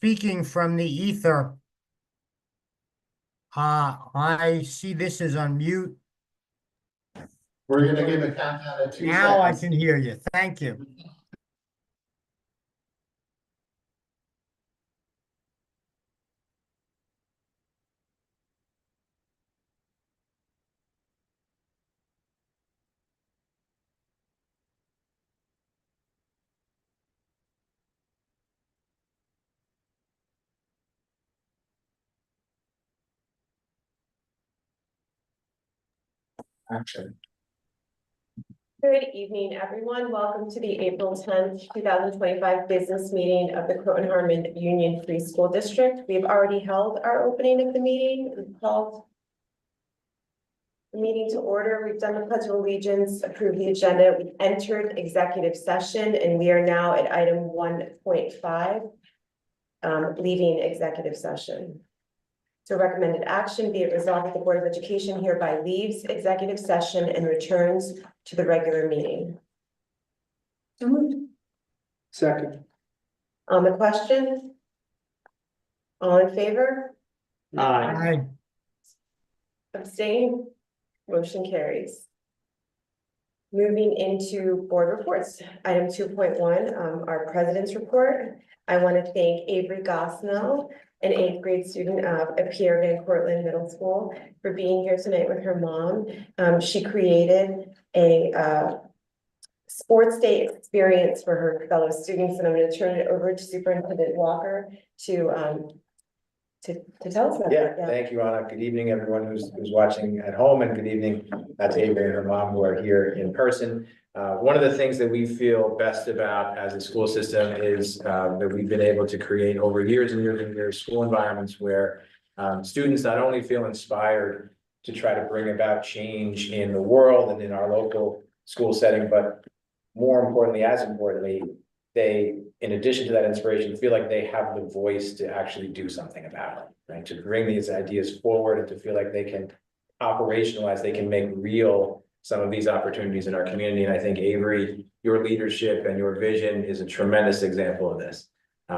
speaking from the ether. I see this is on mute. We're gonna give a countdown of 2 Now I seconds. can hear you. Thank you. Action. Good evening, everyone. Welcome to the April 10th, 2025 business meeting of the Croton Harmon Union Free School District. We've already held our opening of the meeting. We've called the meeting to order. We've done the Pledge of Allegiance, approved the agenda. We've entered executive session, and we are now at item 1.5, leaving executive session. So recommended action, be it resolved that the Board of Education hereby leaves executive session and returns to the regular meeting. So moved. Second. On the question? All in favor? Aye. Abstain? Motion carries. Moving into board reports, item 2.1, our president's report. I want to thank Avery Gosnell, an 8th grade student of Pierre Van Cortlandt Middle School, for being here tonight with her mom. She created a sports day experience for her fellow students, and I'm going to turn it over to Superintendent Walker to tell us about it. Yeah, thank you, Anna. Good evening, everyone who's watching at home, and good evening to Avery and her mom who are here in person. One of the things that we feel best about as a school system is that we've been able to create over years and years and years school environments where students not only feel inspired to try to bring about change in the world and in our local school setting, but more importantly, as importantly, they, in addition to that inspiration, feel like they have the voice to actually do something about it, right? To bring these ideas forward and to feel like they can operationalize, they can make real some of these opportunities in our community. And I think, Avery, your leadership and your vision is a tremendous example of this.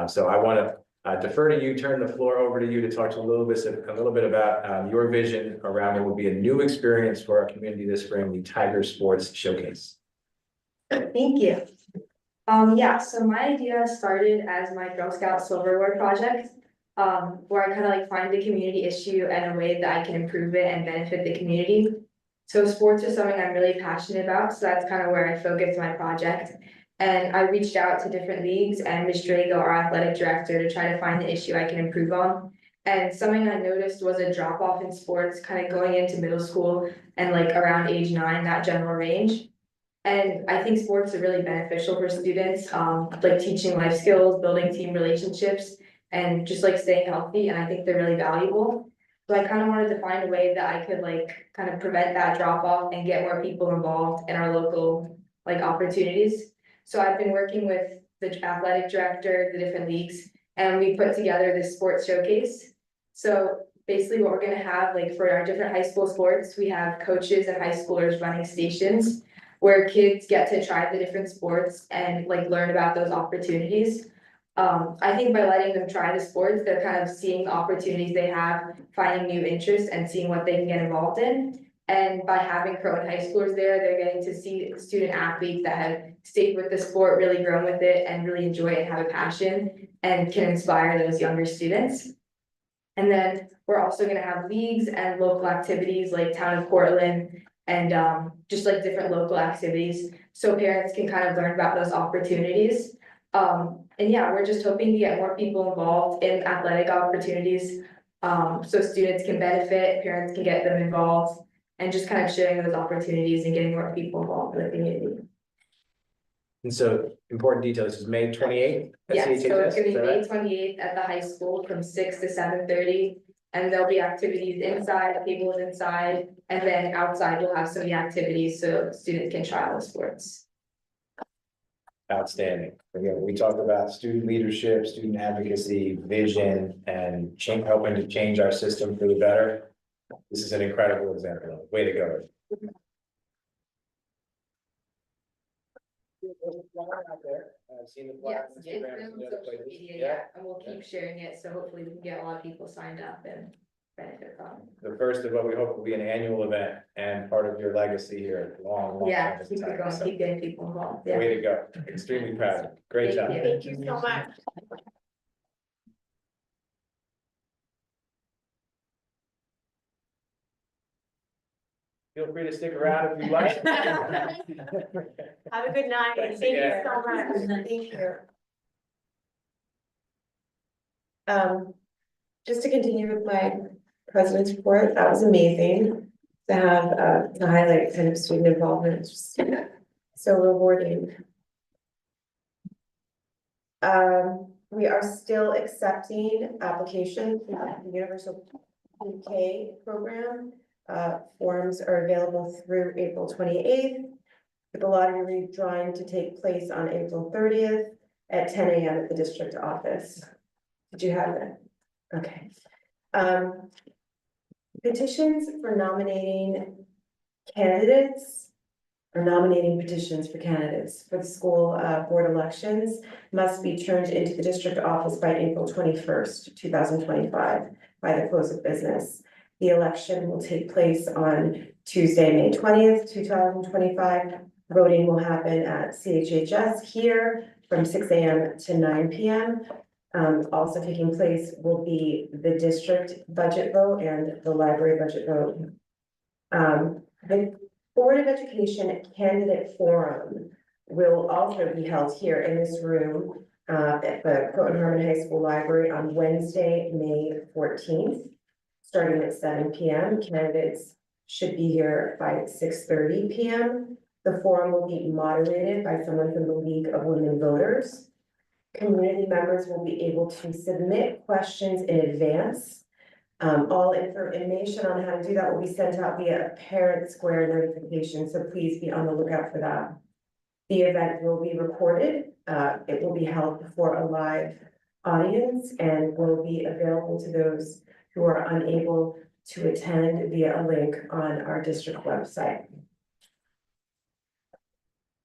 So I want to defer to you, turn the floor over to you to talk to a little bit about your vision around what will be a new experience for our community this spring, the Tiger Sports Showcase. Thank you. Yeah, so my idea started as my Girl Scout Silverware project, where I kind of like find the community issue and a way that I can improve it and benefit the community. So sports is something I'm really passionate about, so that's kind of where I focused my project. And I reached out to different leagues and Ms. Drago, our athletic director, to try to find the issue I can improve on. And something I noticed was a drop off in sports kind of going into middle school and like around age 9, that general range. And I think sports are really beneficial for students, like teaching life skills, building team relationships, and just like staying healthy. And I think they're really valuable. So I kind of wanted to find a way that I could like kind of prevent that drop off and get more people involved in our local like opportunities. So I've been working with the athletic director, the different leagues, and we put together this sports showcase. So basically what we're going to have, like for our different high school sports, we have coaches and high schoolers running stations where kids get to try the different sports and like learn about those opportunities. I think by letting them try the sports, they're kind of seeing the opportunities they have, finding new interests and seeing what they can get involved in. And by having Croton high schoolers there, they're getting to see student athletes that have stayed with the sport, really grown with it and really enjoy it and have a passion and can inspire those younger students. And then we're also going to have leagues and local activities like Town of Portland and just like different local activities so parents can kind of learn about those opportunities. And yeah, we're just hoping to get more people involved in athletic opportunities so students can benefit, parents can get them involved, and just kind of sharing those opportunities and getting more people involved in the community. And so important details is May 28th. Yeah, so it's going to be May 28th at the high school from 6 to 7:30. And there'll be activities inside, tables inside, and then outside we'll have some of the activities so students can try all the sports. Outstanding. Again, we talk about student leadership, student advocacy, vision, and helping to change our system for the better. This is an incredible example. Way to go. Out there. I've seen the flyer Yes, on it's Instagram been and on the other social places. media, Yeah, yeah, and we'll keep sharing it, so hopefully we can get a lot of people signed up and benefit from the first of what we hope will be an annual event and part of your legacy here, long, it. long Yeah, time. keep it going, So, keep getting people involved, yeah. way to go. Extremely proud. Great Thank job. you. Thank you so much. Feel free to stick around if you like. Have a good night. Thanks Thank you again. so much. Thank you. Just to continue with my president's report, that was amazing to have, to highlight kind of student involvement. It's just so rewarding. We are still accepting applications for the Universal PK program. Forms are available through April 28th. With the lottery drawing to take place on April 30th at 10 a.m. at the district office. Did you have that? Okay. Petitions for nominating candidates or nominating petitions for candidates for the school board elections must be turned into the district office by April 21st, 2025, by the close of business. The election will take place on Tuesday, May 20th, 2025. Voting will happen at CHHS here from 6 a.m. to 9 p.m. Also taking place will be the district budget vote and the library budget vote. The Board of Education Candidate Forum will also be held here in this room at the Croton Harmon High School Library on Wednesday, May 14th, starting at 7 p.m. Candidates should be here by 6:30 p.m. The forum will be moderated by someone from the League of Women Voters. Community members will be able to submit questions in advance. All information on how to do that will be sent out via a Parent Square notification, so please be on the lookout for that. The event will be recorded. It will be held before a live audience and will be available to those who are unable to attend via a link on our district website.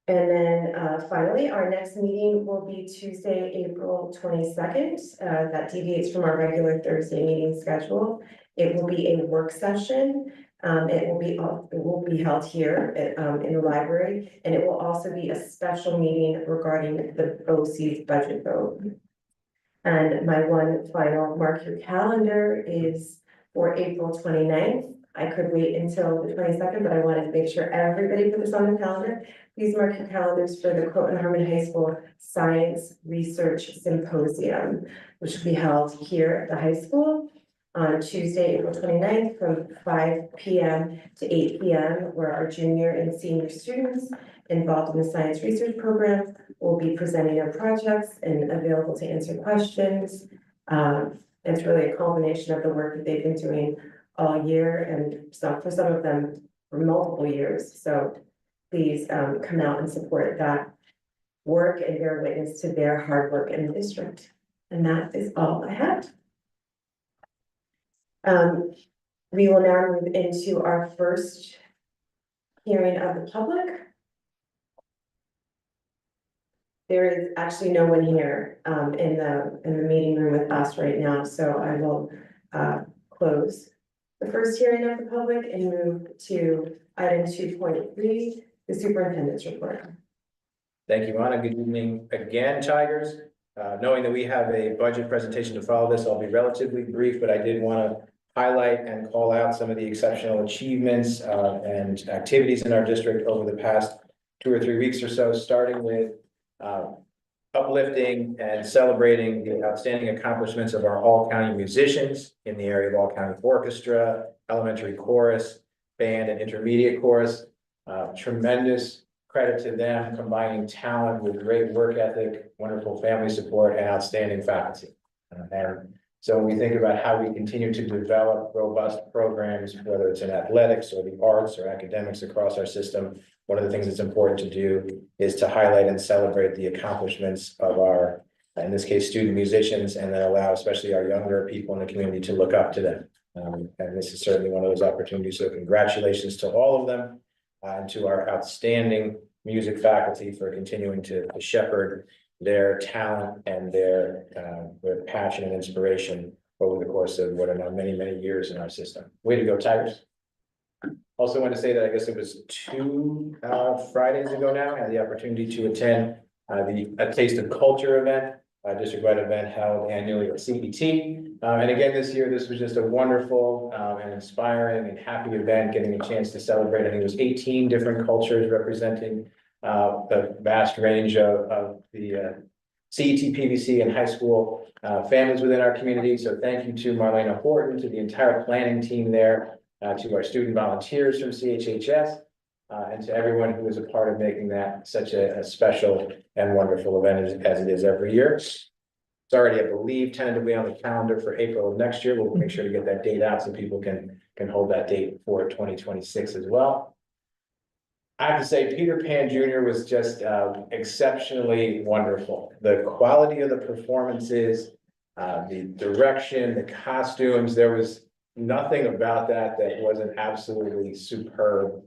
And then finally, our next meeting will be Tuesday, April 22nd. That deviates from our regular Thursday meeting schedule. It will be a work session. It will be held here in the library, and it will also be a special meeting regarding the OC's budget vote. And my one final mark your calendar is for April 29th. I could wait until the 22nd, but I wanted to make sure everybody put this on the calendar. Please mark your calendars for the Croton Harmon High School Science Research Symposium, which will be held here at the high school on Tuesday, April 29th from 5 p.m. to 8 p.m. where our junior and senior students involved in the science research program will be presenting their projects and available to answer questions. It's really a culmination of the work that they've been doing all year, and for some of them for multiple years. So please come out and support that work and bear witness to their hard work in the district. And that is all I have. We will now move into our first hearing of the public. There is actually no one here in the meeting room with us right now, so I will close the first hearing of the public and move to item 2.3, the superintendent's report. Thank you, Anna. Good evening again, Tigers. Knowing that we have a budget presentation to follow this, I'll be relatively brief, but I did want to highlight and call out some of the exceptional achievements and activities in our district over the past 2 or 3 weeks or so, starting with uplifting and celebrating the outstanding accomplishments of our all-county musicians in the area of all-county orchestra, elementary chorus, band, and intermediate chorus. Tremendous credit to them, combining talent with great work ethic, wonderful family support, and outstanding faculty. And so when we think about how we continue to develop robust programs, whether it's in athletics or the arts or academics across our system, one of the things that's important to do is to highlight and celebrate the accomplishments of our, in this case, student musicians, and then allow especially our younger people in the community to look up to them. And this is certainly one of those opportunities. So congratulations to all of them and to our outstanding music faculty for continuing to shepherd their talent and their passion and inspiration over the course of what are now many, many years in our system. Way to go, Tigers. Also want to say that I guess it was 2 Fridays ago now, I had the opportunity to attend a Taste of Culture event, a district-wide event held annually at CET. And again, this year, this was just a wonderful and inspiring and happy event, getting a chance to celebrate. I think it was 18 different cultures representing the vast range of the CET, PVC, and high school families within our community. So thank you to Marlena Horton, to the entire planning team there, to our student volunteers from CHHS, and to everyone who is a part of making that such a special and wonderful event as it is every year. It's already, I believe, tentatively on the calendar for April of next year. We'll make sure to get that date out so people can hold that date for 2026 as well. I have to say, Peter Pan Jr. was just exceptionally wonderful. The quality of the performances, the direction, the costumes, there was nothing about that wasn't absolutely superb.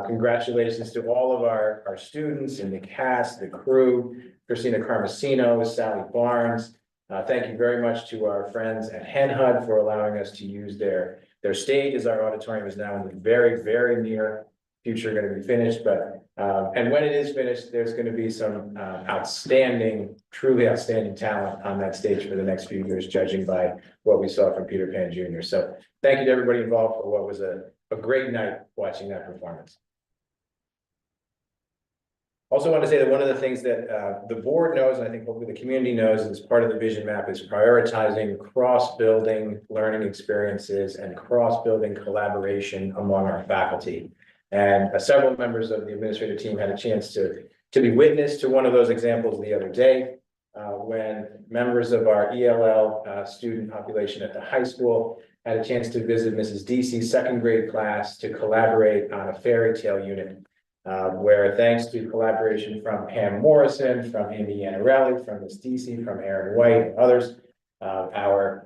Congratulations to all of our students and the cast, the crew, Christina Carmesino, Sally Barnes. Thank you very much to our friends at HenHUD for allowing us to use their stage, as our auditorium is now in the very, very near future going to be finished. But and when it is finished, there's going to be some outstanding, truly outstanding talent on that stage for the next few years, judging by what we saw from Peter Pan Jr. So thank you to everybody involved for what was a great night watching that performance. Also want to say that one of the things that the board knows, and I think hopefully the community knows, as part of the vision map, is prioritizing cross-building learning experiences and cross-building collaboration among our faculty. And several members of the administrative team had a chance to be witness to one of those examples the other day, when members of our ELL student population at the high school had a chance to visit Mrs. DC's second grade class to collaborate on a fairy tale unit, where thanks to collaboration from Pam Morrison, from Amy Anarelli, from Ms. DC, from Aaron White, and others, our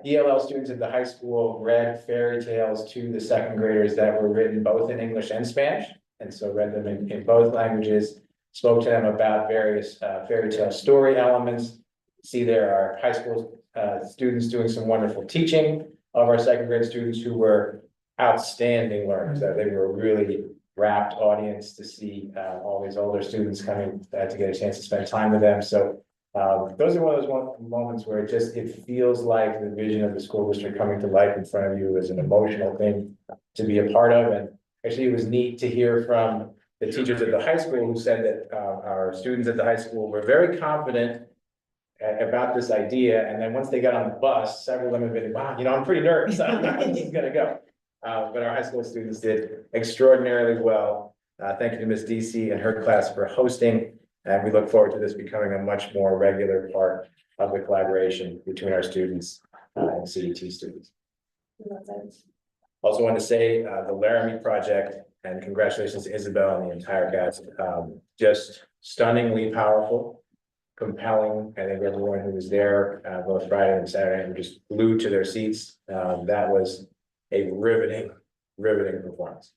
ELL students at the high school read fairy tales to the second graders that were written both in English and Spanish, and so read them in both languages, spoke to them about various fairy tale story elements. See, there are high school students doing some wonderful teaching of our second grade students who were outstanding learners. That they were a really rapt audience to see all these older students coming to get a chance to spend time with them. So those are one of those moments where it feels like the vision of the school district coming to life in front of you is an emotional thing to be a part of. And actually, it was neat to hear from the teachers at the high school who said that our students at the high school were very confident about this idea. And then once they got on the bus, several of them have been, wow, I'm pretty nervous. I don't know how this is gonna go. But our high school students did extraordinarily well. Thank you to Ms. DC and her class for hosting. And we look forward to this becoming a much more regular part of the collaboration between our students and CET students. Also want to say the Laramie project, and congratulations to Isabel and the entire cast. Just stunningly powerful, compelling. I think everyone who was there both Friday and Saturday were just glued to their seats. That was a riveting performance.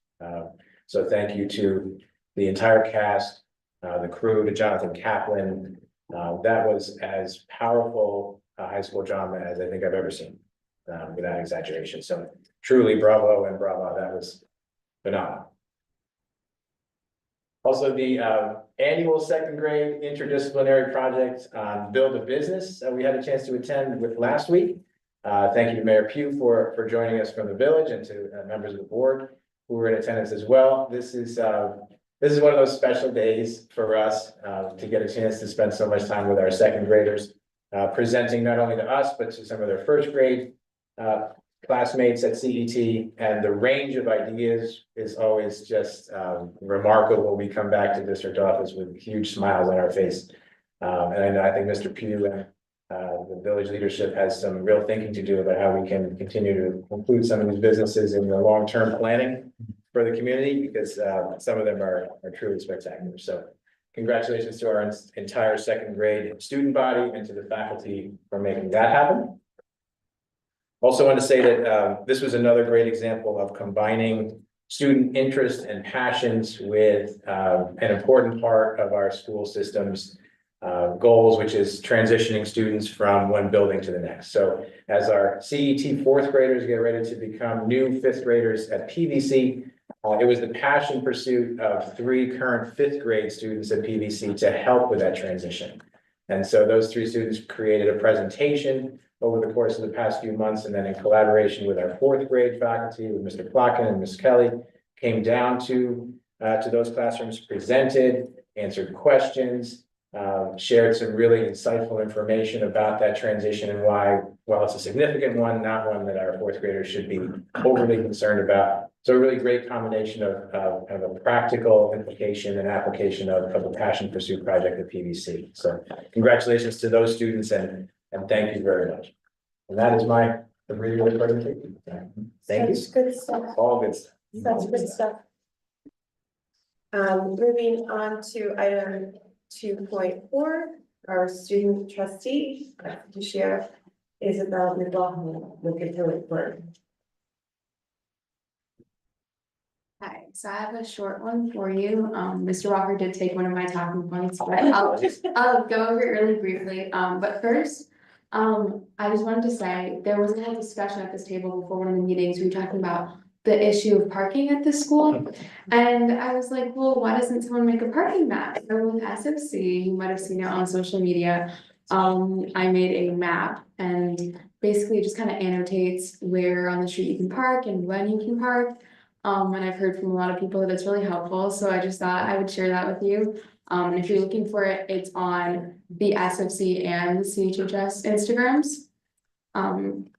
So thank you to the entire cast, the crew, to Jonathan Kaplan. That was as powerful a high school drama as I think I've ever seen, without exaggeration. So truly bravo and bravo, that was phenomenal. Also, the annual second grade interdisciplinary project on Build a Business, we had a chance to attend with last week. Thank you to Mayor Pugh for joining us from the village, and to members of the board who were in attendance as well. This is one of those special days for us to get a chance to spend so much time with our second graders, presenting not only to us, but to some of their first grade classmates at CET. And the range of ideas is always just remarkable. We come back to district office with huge smiles on our face. And I think Mr. Pugh and the village leadership has some real thinking to do about how we can continue to include some of these businesses in the long-term planning for the community, because some of them are truly spectacular. So congratulations to our entire second grade student body and to the faculty for making that happen. Also want to say that this was another great example of combining student interest and passions with an important part of our school system's goals, which is transitioning students from one building to the next. So as our CET fourth graders get ready to become new fifth graders at PVC, it was the passion pursuit of 3 current fifth grade students at PVC to help with that transition. And so those 3 students created a presentation over the course of the past few months, and then in collaboration with our fourth grade faculty, with Mr. Plotkin and Ms. Kelly, came down to those classrooms, presented, answered questions, shared some really insightful information about that transition and why, while it's a significant one, not one that our fourth graders should be overly concerned about. So a really great combination of a practical implication and application of the Passion Pursuit project at PVC. So congratulations to those students and thank you very much. And that is my abbreviated presentation. Thank you. Such good stuff. All good stuff. Such good stuff. Moving on to item 2.4, our student trustee, Fiducia Isabel McLaughlin, will give her report. Hi, so I have a short one for you. Mr. Walker did take one of my talking points, but I'll go over it really briefly. But first, I just wanted to say, there was a little discussion at this table before one of the meetings, we were talking about the issue of parking at the school. And I was like, well, why doesn't someone make a parking map? So with SFC, you might have seen it on social media. I made a map and basically it just kind of annotates where on the street you can park and when you can park. And I've heard from a lot of people that it's really helpful, so I just thought I would share that with you. And if you're looking for it, it's on the SFC and the CHHS Instagrams.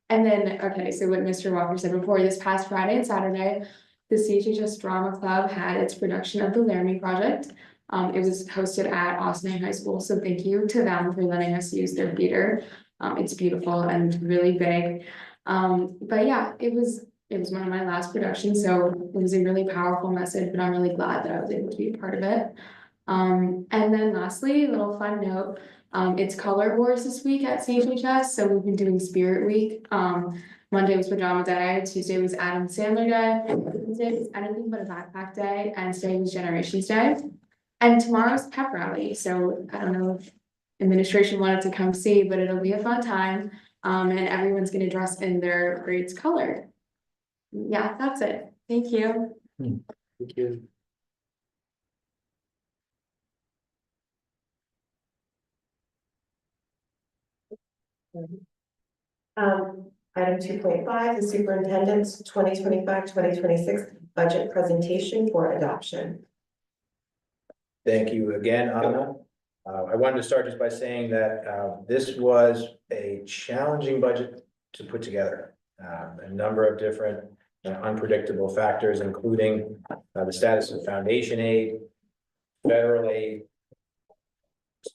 And then, okay, so what Mr. Walker said before, this past Friday and Saturday, the CHHS Drama Club had its production of the Laramie Project. It was hosted at Austin High School, so thank you to them for letting us use their theater. It's beautiful and really big. But yeah, it was one of my last productions, so it was a really powerful message, but I'm really glad that I was able to be a part of it. And then lastly, a little fun note, it's Color Wars this week at CHHS, so we've been doing Spirit Week. Monday was Pajama Day, Tuesday was Adam Sandler Day, Wednesday was Anything But a Backpack Day, and today was Generations Day. And tomorrow's Pep Rally, so I don't know if administration wanted to come see, but it'll be a fun time. And everyone's gonna dress in their grade's color. Yeah, that's it. Thank you. Thank you. Item 2.5, the superintendent's 2025-2026 budget presentation for adoption. Thank you again, Anna. I wanted to start just by saying that this was a challenging budget to put together. A number of different unpredictable factors, including the status of foundation aid, federal aid,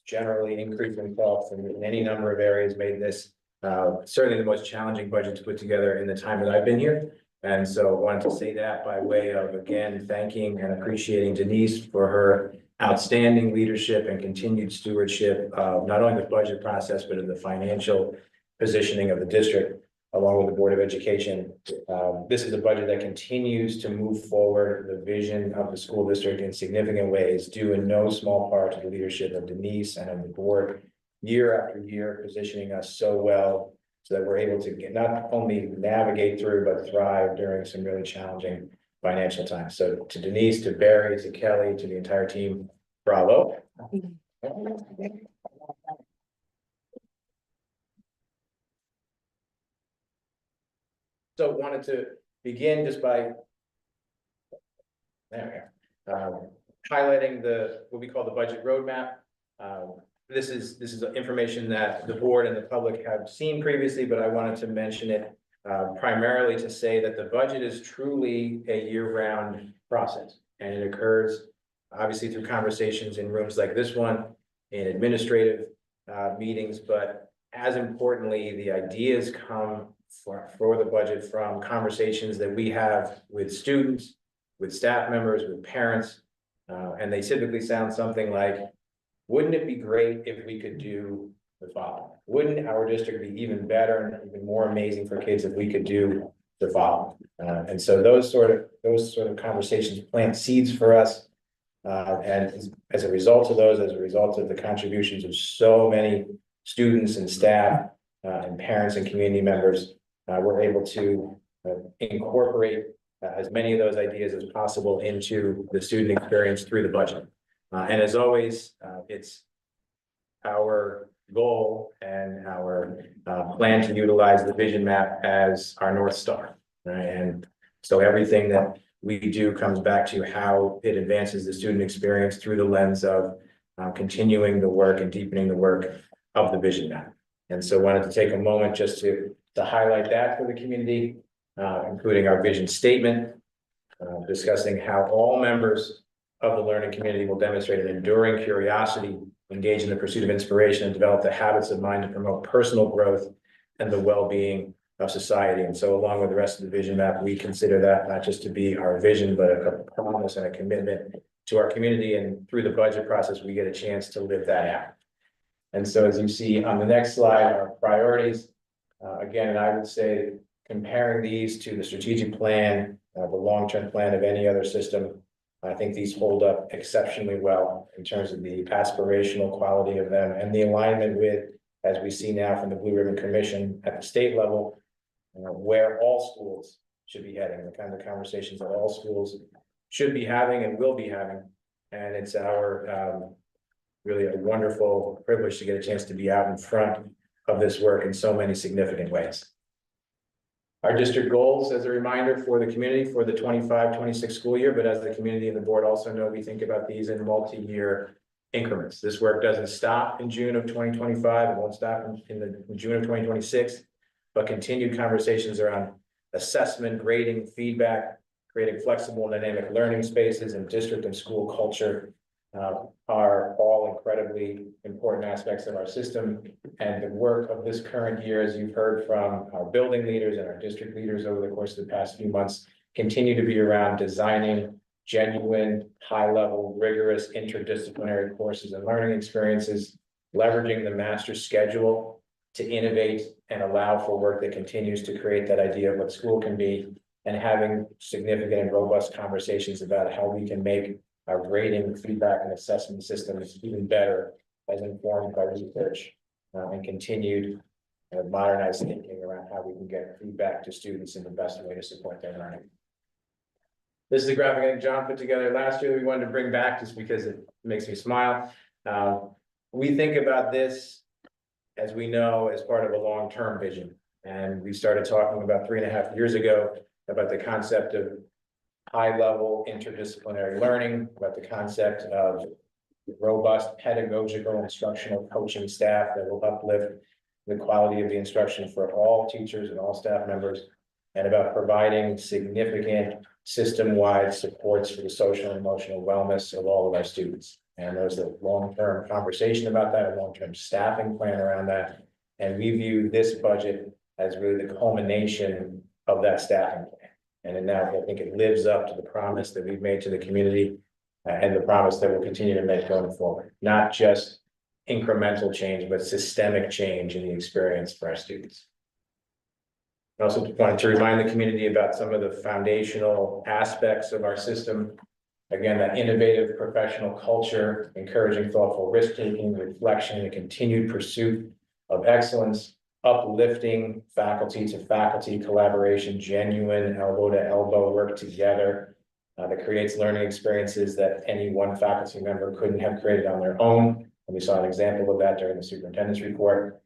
generally increasing costs in any number of areas made this certainly the most challenging budget to put together in the time that I've been here. And so I wanted to say that by way of, again, thanking and appreciating Denise for her outstanding leadership and continued stewardship of not only the budget process, but of the financial positioning of the district, along with the Board of Education. This is a budget that continues to move forward the vision of the school district in significant ways, due in no small part to the leadership of Denise and of the board, year after year, positioning us so well so that we're able to not only navigate through, but thrive during some really challenging financial times. So to Denise, to Barry, to Kelly, to the entire team, bravo. So wanted to begin just by highlighting what we call the budget roadmap. This is information that the board and the public have seen previously, but I wanted to mention it primarily to say that the budget is truly a year-round process, and it occurs obviously through conversations in rooms like this one, in administrative meetings, but as importantly, the ideas come for the budget from conversations that we have with students, with staff members, with parents, and they typically sound something like, wouldn't it be great if we could do the following? Wouldn't our district be even better and even more amazing for kids if we could do to follow. And so those sort of conversations plant seeds for us. And as a result of those, as a result of the contributions of so many students and staff, and parents and community members, we're able to incorporate as many of those ideas as possible into the student experience through the budget. And as always, it's our goal and our plan to utilize the vision map as our North Star, right? And so everything that we do comes back to how it advances the student experience through the lens of continuing the work and deepening the work of the vision map. And so wanted to take a moment just to highlight that for the community, including our vision statement, discussing how all members of the learning community will demonstrate an enduring curiosity, engage in the pursuit of inspiration, and develop the habits of mind to promote personal growth and the well-being of society. And so along with the rest of the vision map, we consider that not just to be our vision, but a promise and a commitment to our community. And through the budget process, we get a chance to live that out. And so as you see on the next slide, our priorities, again, I would say comparing these to the strategic plan, the long-term plan of any other system, I think these hold up exceptionally well in terms of the aspirational quality of them and the alignment with, as we see now from the Blue Ribbon Commission at the state level, where all schools should be heading, the kind of conversations that all schools should be having and will be having. And it's our really a wonderful privilege to get a chance to be out in front of this work in so many significant ways. Our district goals, as a reminder for the community for the 25-26 school year, but as the community and the board also know, we think about these in multi-year increments. This work doesn't stop in June of 2025. It won't stop in June of 2026, but continued conversations around assessment, grading, feedback, creating flexible and dynamic learning spaces, and district and school culture are all incredibly important aspects of our system. And the work of this current year, as you've heard from our building leaders and our district leaders over the course of the past few months, continue to be around designing genuine, high-level, rigorous, interdisciplinary courses and learning experiences, leveraging the master schedule to innovate and allow for work that continues to create that idea of what school can be, and having significant and robust conversations about how we can make our grading, feedback, and assessment systems even better as informed by research and continued modernized thinking around how we can get feedback to students in the best way to support their learning. This is a graphic that John put together last year that we wanted to bring back just because it makes me smile. We think about this, as we know, as part of a long-term vision. And we started talking about 3.5 years ago about the concept of high-level interdisciplinary learning, about the concept of robust pedagogical instructional coaching staff that will uplift the quality of the instruction for all teachers and all staff members, and about providing significant system-wide supports for the social and emotional wellness of all of our students. And there's a long-term conversation about that, a long-term staffing plan around that. And we view this budget as really the culmination of that staffing plan. And now I think it lives up to the promise that we've made to the community and the promise that we'll continue to make going forward. Not just incremental change, but systemic change in the experience for our students. I also wanted to remind the community about some of the foundational aspects of our system. Again, that innovative professional culture, encouraging thoughtful risk-taking, reflection, and continued pursuit of excellence, uplifting faculty to faculty collaboration, genuine elbow to elbow work together that creates learning experiences that any one faculty member couldn't have created on their own. And we saw an example of that during the superintendent's report.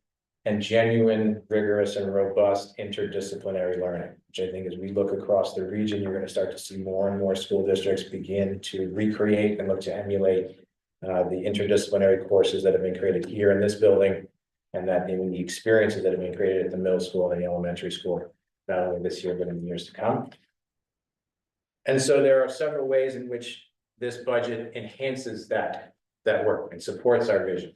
And genuine, rigorous, and robust interdisciplinary learning, which I think as we look across the region, you're going to start to see more and more school districts begin to recreate and look to emulate the interdisciplinary courses that have been created here in this building, and that in the experiences that have been created at the middle school and the elementary school, not only this year, but in the years to come. And so there are several ways in which this budget enhances that work and supports our vision,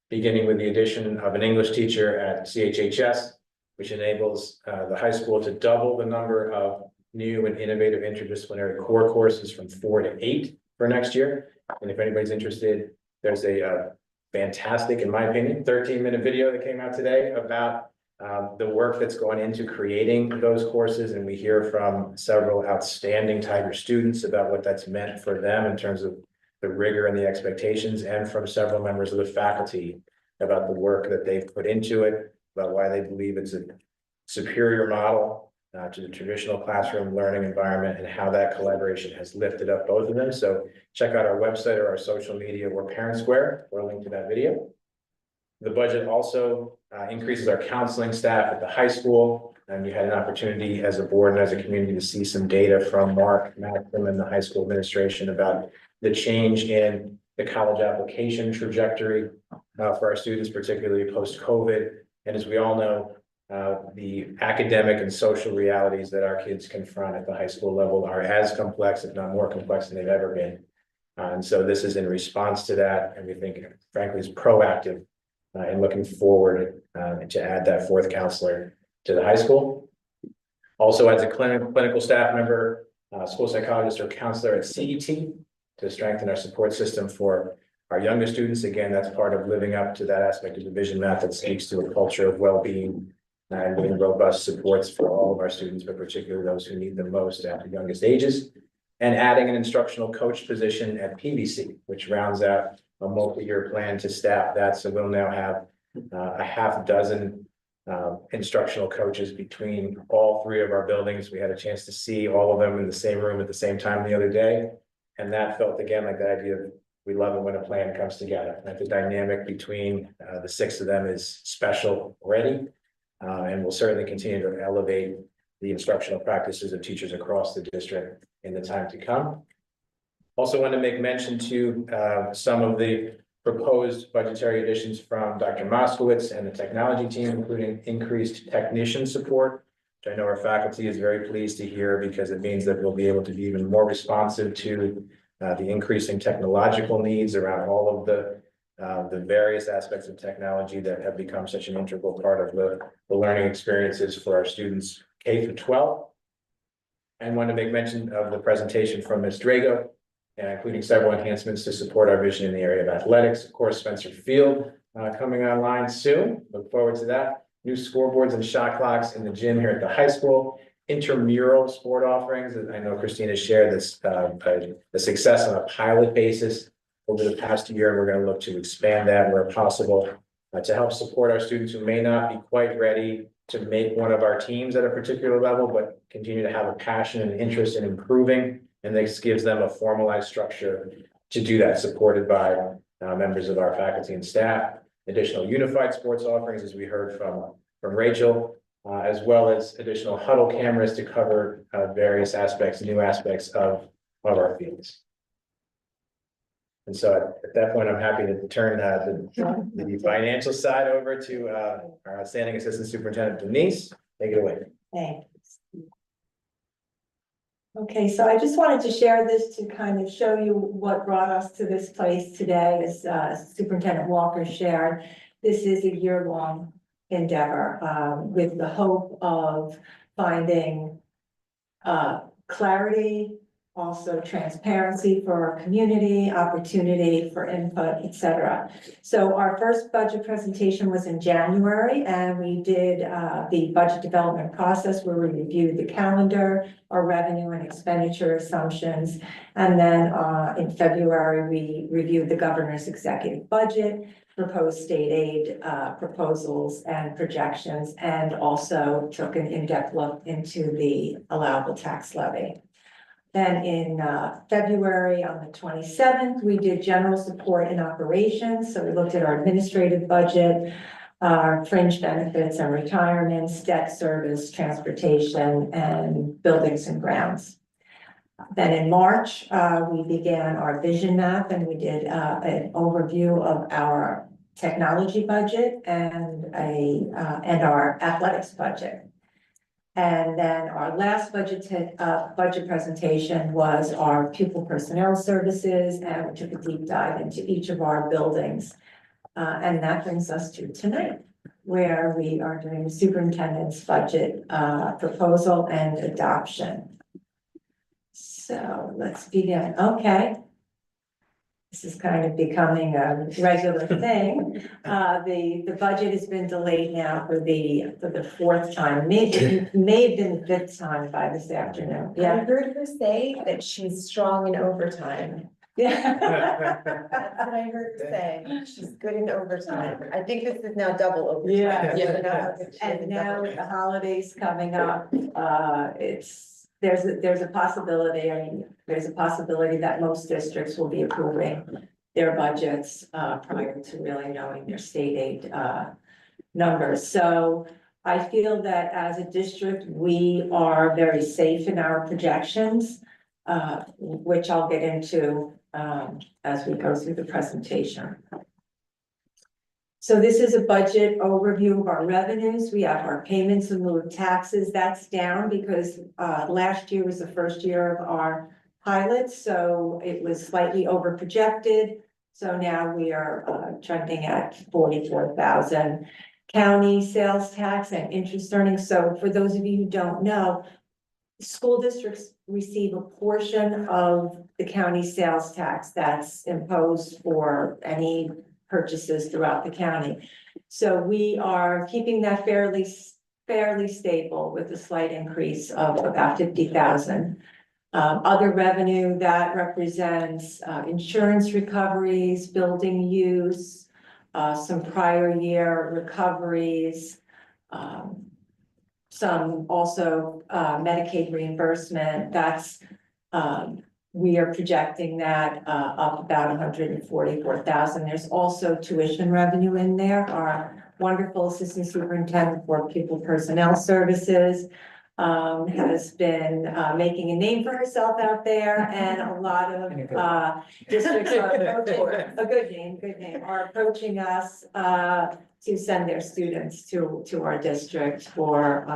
beginning with the addition of an English teacher at CHHS, which enables the high school to double the number of new and innovative interdisciplinary core courses from 4 to 8 for next year. And if anybody's interested, there's a fantastic, in my opinion, 13-minute video that came out today about the work that's gone into creating those courses, and we hear from several outstanding Tiger students about what that's meant for them in terms of the rigor and the expectations, and from several members of the faculty about the work that they've put into it, about why they believe it's a superior model to the traditional classroom learning environment, and how that collaboration has lifted up both of them. So check out our website or our social media or Parent Square for a link to that video. The budget also increases our counseling staff at the high school. And you had an opportunity as a board and as a community to see some data from Mark Maxim and the high school administration about the change in the college application trajectory for our students, particularly post-COVID. And as we all know, the academic and social realities that our kids confront at the high school level are as complex, if not more complex, than they've ever been. And so this is in response to that, and we think, frankly, is proactive and looking forward to add that fourth counselor to the high school. Also adds a clinical staff member, school psychologist or counselor at CET to strengthen our support system for our younger students. Again, that's part of living up to that aspect of the vision map that speaks to a culture of well-being and giving robust supports for all of our students, but particularly those who need them most at the youngest ages. And adding an instructional coach position at PVC, which rounds out a multi-year plan to staff that. So we'll now have a half dozen instructional coaches between all three of our buildings. We had a chance to see all of them in the same room at the same time the other day. And that felt again like the idea of we love it when a plan comes together. Like the dynamic between the six of them is special already. And we'll certainly continue to elevate the instructional practices of teachers across the district in the time to come. Also want to make mention to some of the proposed budgetary additions from Dr. Moskowitz and the technology team, including increased technician support, which I know our faculty is very pleased to hear because it means that we'll be able to be even more responsive to the increasing technological needs around all of the various aspects of technology that have become such an integral part of the learning experiences for our students K through 12. And want to make mention of the presentation from Ms. Drago, including several enhancements to support our vision in the area of athletics. Of course, Spencer Field coming online soon. Look forward to that. New scoreboards and shot clocks in the gym here at the high school. Intramural sport offerings. I know Christina shared this, the success on a pilot basis over the past year, and we're going to look to expand that where possible to help support our students who may not be quite ready to make one of our teams at a particular level, but continue to have a passion and interest in improving. And this gives them a formalized structure to do that, supported by members of our faculty and staff. Additional unified sports offerings, as we heard from Rachel, as well as additional huddle cameras to cover various aspects, new aspects of our fields. And so at that point, I'm happy to turn the financial side over to our outstanding Assistant Superintendent Denise. Take it away. Thanks. Okay, so I just wanted to share this to kind of show you what brought us to this place today, as Superintendent Walker shared. This is a year-long endeavor with the hope of finding clarity, also transparency for our community, opportunity for input, et cetera. So our first budget presentation was in January, and we did the budget development process where we reviewed the calendar, our revenue and expenditure assumptions. And then in February, we reviewed the governor's executive budget, proposed state aid proposals and projections, and also took an in-depth look into the allowable tax levy. Then in February on the 27th, we did general support and operations. So we looked at our administrative budget, our fringe benefits and retirements, debt service, transportation, and buildings and grounds. Then in March, we began our vision map, and we did an overview of our technology budget and our athletics budget. And then our last budget presentation was our pupil personnel services, and we took a deep dive into each of our buildings. And that brings us to tonight, where we are doing the superintendent's budget proposal and adoption. So let's begin. Okay. this is kind of becoming a regular thing. The budget has been delayed now for the fourth time, may have been the fifth time by this afternoon. I Yeah, heard her say that she's strong in overtime. yeah. That's what I heard her say. She's good in overtime. I think this is now double overtime. Yeah. But not- she's And in now double. with the holidays coming up, there's a possibility, there's a possibility that most districts will be approving their budgets, prior to really knowing their state aid, numbers. So I feel that as a district, we are very safe in our projections, which I'll get into, as we go through the presentation. So this is a budget overview of our revenues. We have our payments in lieu of taxes. That's down because last year was the first year of our pilot, so it was slightly over projected. So now we are trending at 44,000. County sales tax and interest earnings. So for those of you who don't know, school districts receive a portion of the county sales tax that's imposed for any purchases throughout the county. So we are keeping that fairly stable with a slight increase of about 50,000. Other revenue that represents insurance recoveries, building use, some prior year recoveries, some also Medicaid reimbursement. That's we are projecting that up about 144,000. There's also tuition revenue in there. Our wonderful assistant superintendent for pupil personnel services has been making a name for herself out there, and a lot of districts are approaching, a good name, are approaching us to send their students to our district for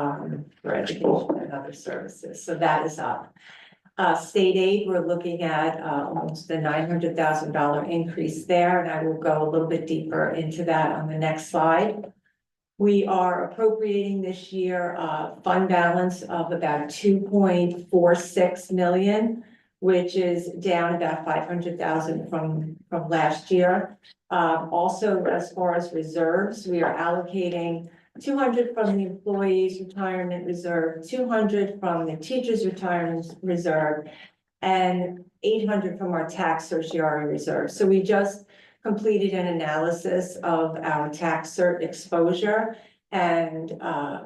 education and other services. So that is up. State aid, we're looking at almost a $900,000 increase there, and I will go a little bit deeper into that on the next slide. We are appropriating this year fund balance of about 2.46 million, which is down about 500,000 from last year. Also, as far as reserves, we are allocating 200 from the employees retirement reserve, 200 from the teachers retirement reserve, and 800 from our tax certiorari reserve. So we just completed an analysis of our tax cert exposure, and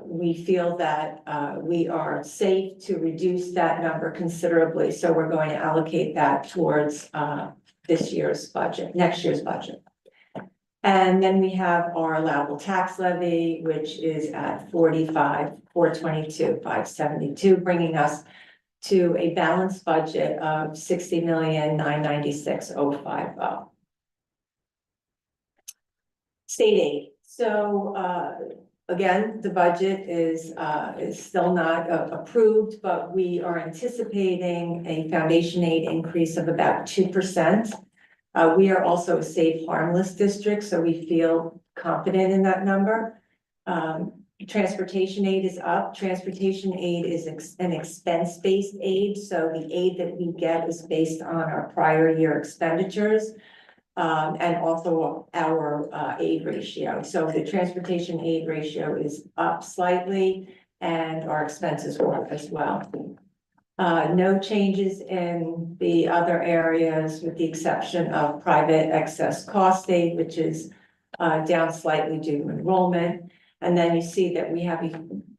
we feel that we are safe to reduce that number considerably. So we're going to allocate that towards next year's budget. And then we have our allowable tax levy, which is at 45,422,572, bringing us to a balanced budget of 60,996,050. State aid. So again, the budget is still not approved, but we are anticipating a foundation aid increase of about 2%. We are also a safe, harmless district, so we feel confident in that number. Transportation aid is up. Transportation aid is an expense-based aid, so the aid that we get is based on our prior year expenditures. And also our aid ratio. So the transportation aid ratio is up slightly, and our expenses were up as well. No changes in the other areas with the exception of private excess cost aid, which is down slightly due to enrollment. And then you see that we have a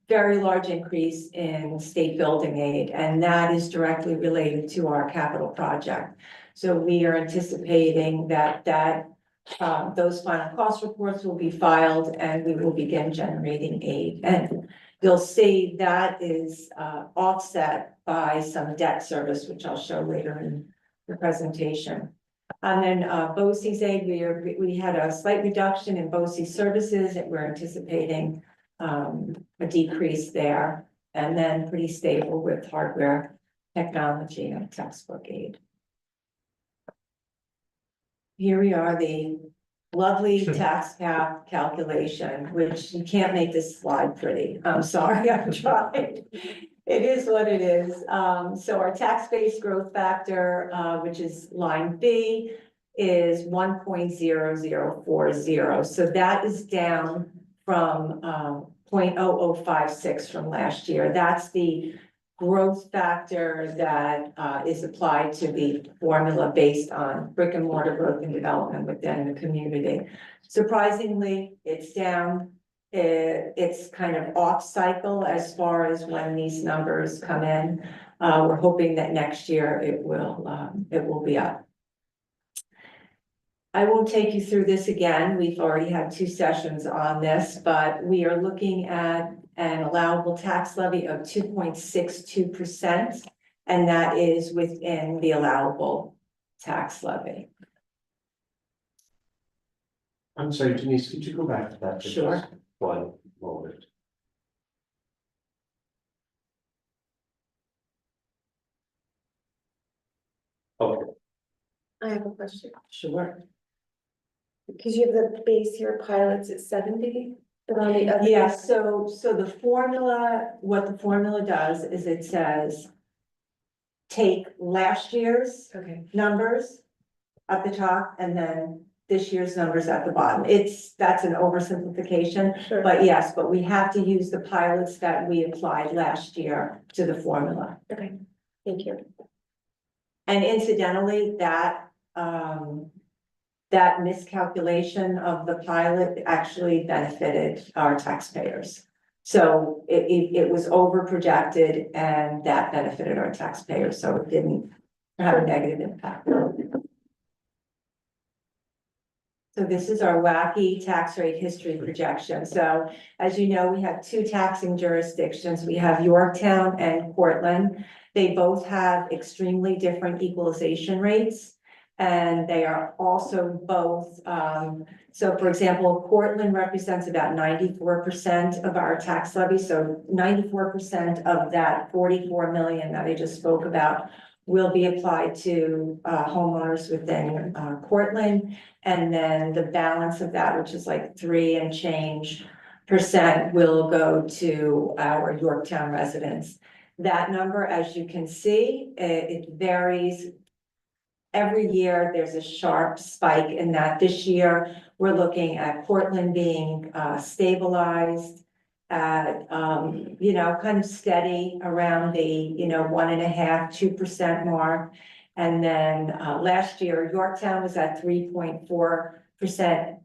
very large increase in state building aid, and that is directly related to our capital project. So we are anticipating that those final cost reports will be filed and we will begin generating aid. And you'll see that is offset by some debt service, which I'll show later in the presentation. And then BOCES aid, we had a slight reduction in BOCES services that we're anticipating a decrease there, and then pretty stable with hardware, technology, and textbook aid. Here we are, the lovely tax cap calculation, which you can't make this slide pretty. I'm sorry, I've tried. It is what it is. So our tax-based growth factor, which is line B, is 1.0040. So that is down from 0.0056 from last year. That's the growth factor that is applied to the formula based on brick and mortar growth and development within the community. Surprisingly, it's down. It's kind of off cycle as far as when these numbers come in. We're hoping that next year it will be up. I won't take you through this again. We've already had 2 sessions on this, but we are looking at an allowable tax levy of 2.62%, and that is within the allowable tax levy. I'm sorry, Denise, could you go back to that? For Sure. just one moment. Okay, I have a question, Sure. because you have the base year pilots at 70, but on the other. Yeah, so the formula, what the formula does is it says take last year's Okay, numbers at the top and then this year's numbers at the bottom. That's an oversimplification, sure. but yes, but we have to use the pilots that we applied last year to the formula. Okay, thank you. And incidentally, that miscalculation of the pilot actually benefited our taxpayers. So it was over projected and that benefited our taxpayers, so it didn't have a negative impact. So this is our wacky tax rate history projection. So as you know, we have 2 taxing jurisdictions. We have Yorktown and Portland. They both have extremely different equalization rates. And they are also both, so for example, Portland represents about 94% of our tax levy. So 94% of that 44 million that I just spoke about will be applied to homeowners within Portland. And then the balance of that, which is like 3 and change %, will go to our Yorktown residents. That number, as you can see, it varies. Every year, there's a sharp spike in that. This year, we're looking at Portland being stabilized at, kind of steady around the, 1.5%, 2% mark. And then last year, Yorktown was at 3.4%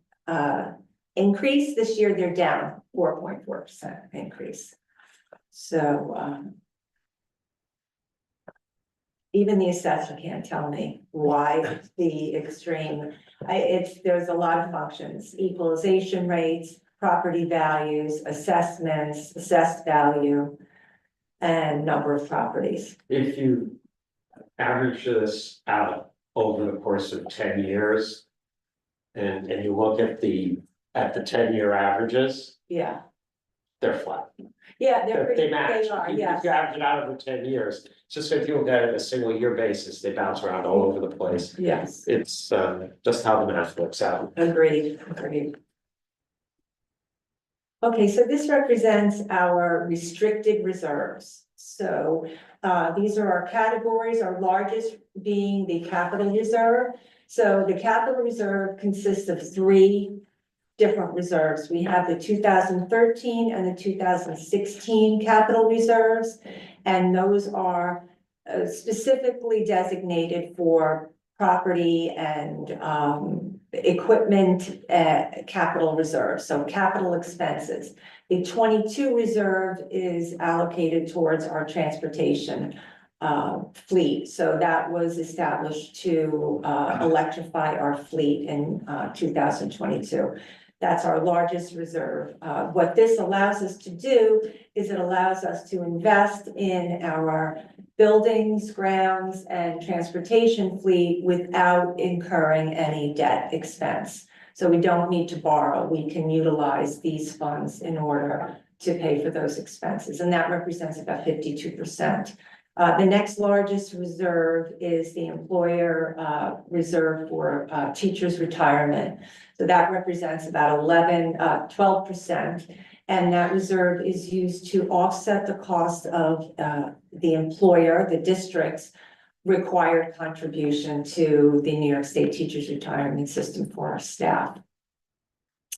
increase. This year, they're down 4.4% increase. So even the assessor can't tell me why the extreme, there's a lot of functions, equalization rates, property values, assessments, assessed value, and number of properties. if you average this out over the course of 10 years. And you look at the 10-year averages, Yeah, they're flat. yeah, they're pretty, They match. they are, If yes. you average it out over 10 years, it's just if you look at it on a single year basis, they bounce around all over the place. Yes, It's just how the math works out. agreed. Okay, so this represents our restricted reserves. So these are our categories, our largest being the capital reserve. So the capital reserve consists of 3 different reserves. We have the 2013 and the 2016 capital reserves, and those are specifically designated for property and equipment capital reserves, so capital expenses. The 22 reserve is allocated towards our transportation fleet. So that was established to electrify our fleet in 2022. That's our largest reserve. What this allows us to do is it allows us to invest in our buildings, grounds, and transportation fleet without incurring any debt expense. So we don't need to borrow. We can utilize these funds in order to pay for those expenses, and that represents about 52%. The next largest reserve is the employer reserve for teachers' retirement. So that represents about 12%. And that reserve is used to offset the cost of the employer, the district's required contribution to the New York State Teachers Retirement System for our staff.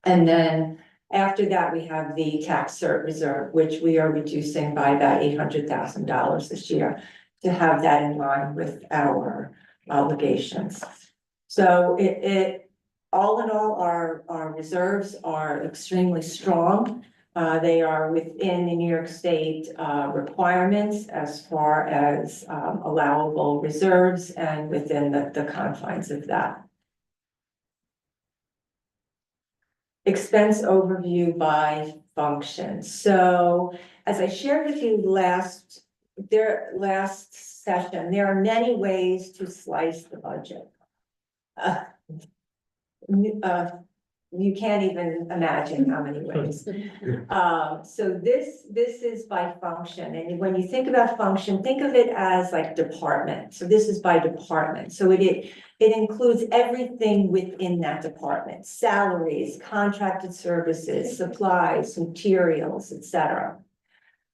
And then after that, we have the tax cert reserve, which we are reducing by about $800,000 this year to have that in line with our obligations. So it all in all, our reserves are extremely strong. They are within the New York State requirements as far as allowable reserves and within the confines of that. Expense overview by function. So as I shared with you last session, there are many ways to slice the budget. You can't even imagine how many ways. So this is by function, and when you think about function, think of it as like department. So this is by department. So it includes everything within that department: salaries, contracted services, supplies, materials, etc.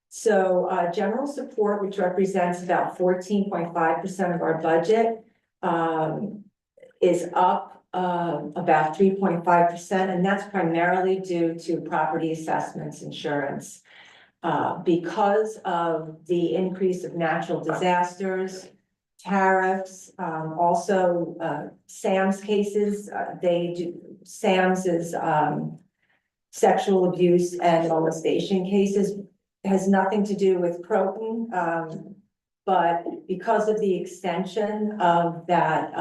So general support, which represents about 14.5% of our budget, is up about 3.5%, and that's primarily due to property assessments insurance. Because of the increase of natural disasters, tariffs, also SAM's cases, SAM's is sexual abuse and molestation cases, has nothing to do with Croton, but because of the extension of that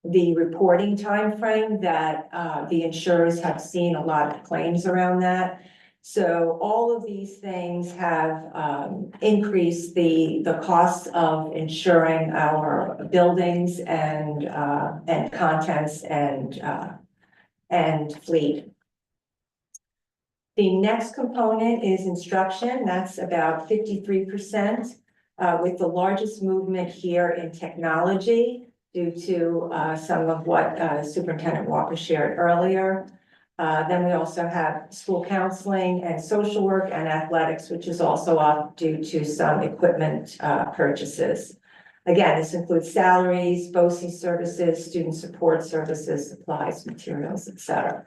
the reporting timeframe, that the insurers have seen a lot of claims around that. So all of these things have increased the costs of insuring our buildings and contents and fleet. The next component is instruction. That's about 53%, with the largest movement here in technology, due to some of what Superintendent Walker shared earlier. Then we also have school counseling and social work and athletics, which is also up due to some equipment purchases. Again, this includes salaries, BOCES services, student support services, supplies, materials, etc.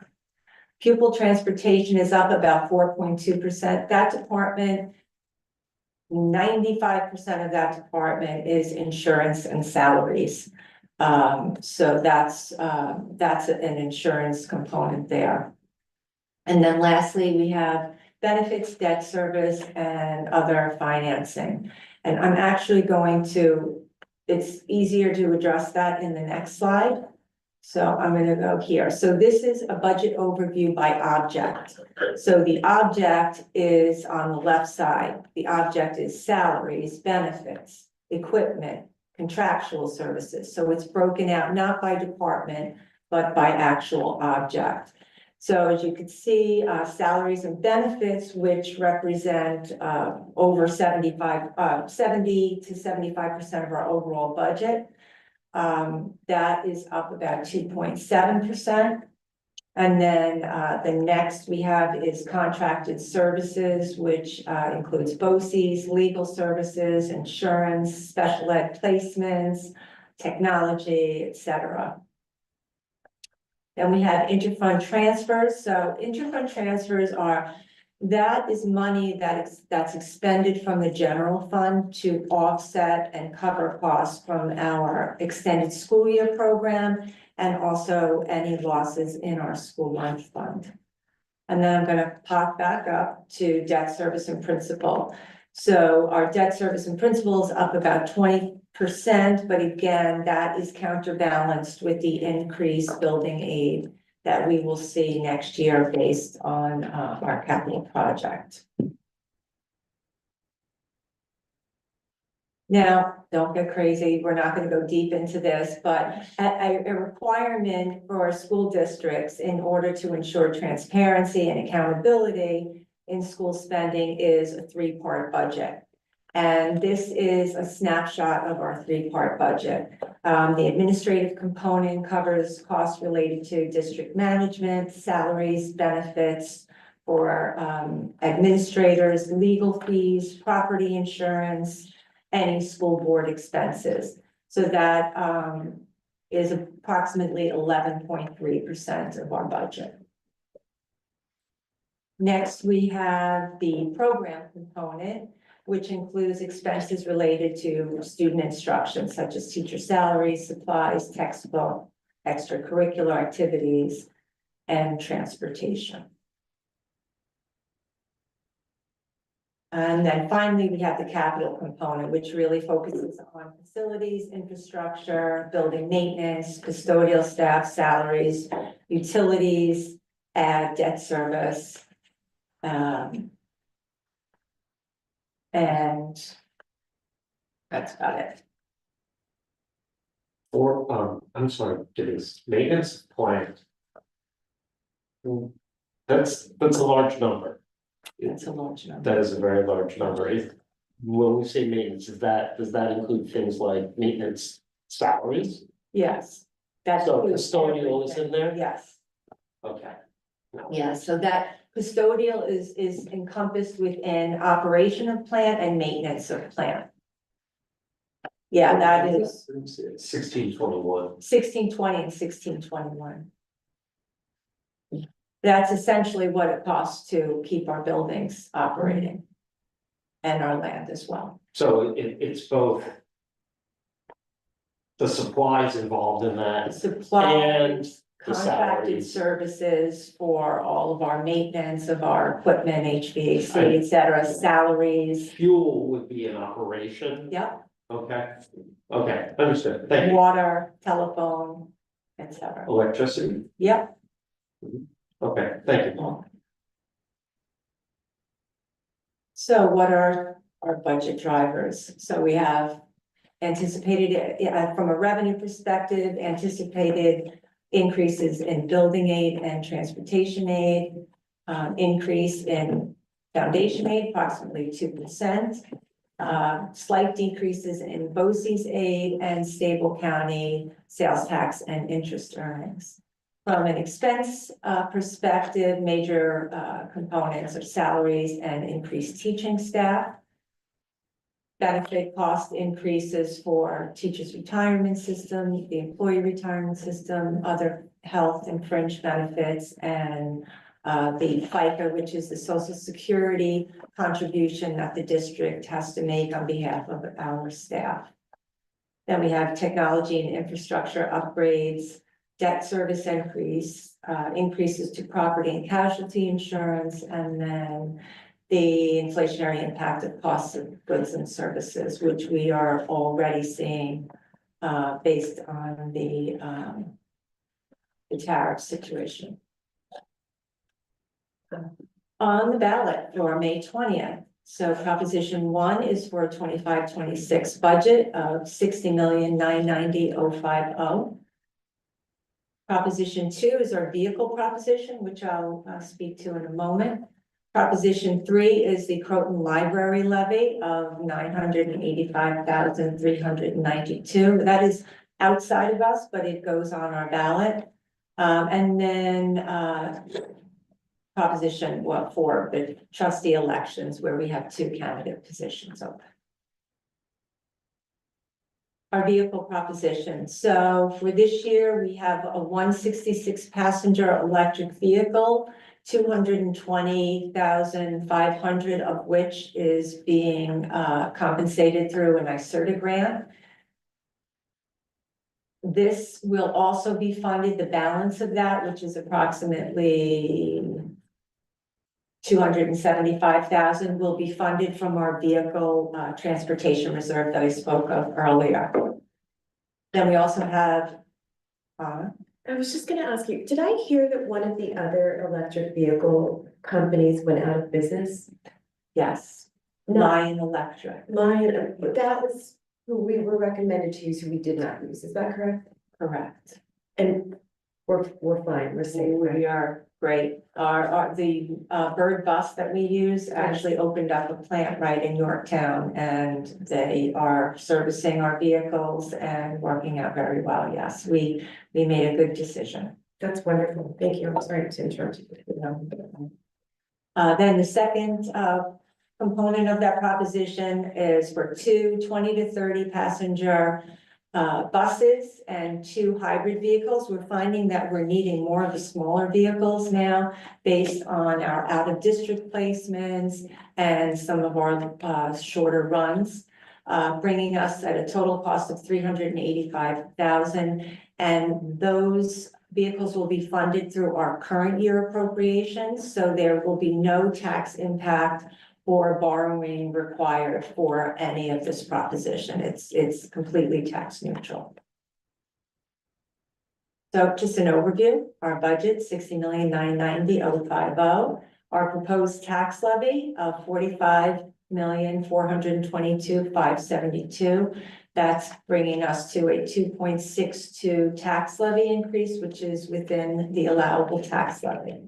Pupil transportation is up about 4.2%. That department, 95% of that department is insurance and salaries. So that's an insurance component there. And then lastly, we have benefits, debt service, and other financing. And I'm actually it's easier to address that in the next slide. So I'm going to go here. So this is a budget overview by object. So the object is on the left side. The object is salaries, benefits, equipment, contractual services. So it's broken out not by department, but by actual object. So as you can see, salaries and benefits, which represent over 70 to 75% of our overall budget, that is up about 2.7%. And then the next we have is contracted services, which includes BOCES, legal services, insurance, special ed placements, technology, etc. Then we have interfund transfers. So interfund transfers that is money that's expended from the general fund to offset and cover costs from our extended school year program, and also any losses in our school lunch fund. And then I'm going to pop back up to debt service and principal. So our debt service and principal is up about 20%, but again, that is counterbalanced with the increased building aid that we will see next year based on our capital project. Now, don't get crazy. We're not going to go deep into this, but a requirement for school districts in order to ensure transparency and accountability in school spending is a three-part budget. And this is a snapshot of our three-part budget. The administrative component covers costs related to district management, salaries, benefits for administrators, legal fees, property insurance, any school board expenses. So that is approximately 11.3% of our budget. Next, we have the program component, which includes expenses related to student instruction, such as teacher salaries, supplies, textbook, extracurricular activities, and transportation. And then finally, we have the capital component, which really focuses on facilities, infrastructure, building maintenance, custodial staff, salaries, utilities, debt service. And that's about it. Or, I'm sorry, Denise, maintenance plan. That's a large number. That's a large number. That is a very large number. When we say maintenance, does that include things like maintenance salaries? Yes. That's So custodial is in there? Yes. Okay. Yeah, so that custodial is encompassed within operation of plant and maintenance of plant. Yeah, that is 1621. 1620 and 1621. That's essentially what it costs to keep our buildings operating. And our land as well. So it's both. The supplies involved in that Supplies, the contracted salaries. services for all of our maintenance of our equipment, HVAC, Right. et cetera, salaries. Fuel would be an operation. Yep, Okay, understood. Thank you. water, telephone, et cetera. Electricity. Yep. Okay, thank you. So what are our budget drivers? So we have anticipated, from a revenue perspective, anticipated increases in building aid and transportation aid, increase in foundation aid, approximately 2%, slight decreases in BOCES aid and stable county sales tax and interest earnings. From an expense perspective, major components are salaries and increased teaching staff. Benefit cost increases for teachers' retirement system, the employee retirement system, other health and fringe benefits, and the FICA, which is the Social Security contribution that the district has to make on behalf of our staff. Then we have technology and infrastructure upgrades, debt service increase, increases to property and casualty insurance, and then the inflationary impact of costs of goods and services, which we are already seeing based on the tariff situation. On the ballot for May 20th. So Proposition 1 is for 25-26 budget of $60,990,050. Proposition 2 is our vehicle proposition, which I'll speak to in a moment. Proposition 3 is the Croton Library levy of $985,392. That is outside of us, but it goes on our ballot. And then Proposition 4, the trustee elections, where we have 2 candidate positions open. Our vehicle proposition. So for this year, we have a 166 passenger electric vehicle, 220,500 of which is being compensated through an ICERTA grant. This will also be funded, the balance of that, which is approximately 275,000, will be funded from our vehicle transportation reserve that I spoke of earlier. Then we also have I was just gonna ask you, did I hear that one of the other electric vehicle companies went out of business? yes, No. Lion Electric, Mine, that was who we were recommended to use, who we did not use, is that correct? correct. And we're fine, we're safe, We right? are great. The Bird bus that we use actually opened up a plant right in Yorktown, and they are servicing our vehicles and working out very well. Yes, we made a good decision. That's wonderful, thank you, I'm sorry to interrupt you. Then the second component of that proposition is for two 20 to 30 passenger buses and two hybrid vehicles. We're finding that we're needing more of the smaller vehicles now based on our out-of-district placements and some of our shorter runs, bringing us at a total cost of $385,000. And those vehicles will be funded through our current year appropriations, so there will be no tax impact or borrowing required for any of this proposition. It's completely tax neutral. So just an overview, our budget, $60,990,050. Our proposed tax levy of $45,422,572. That's bringing us to a 2.62 tax levy increase, which is within the allowable tax levy.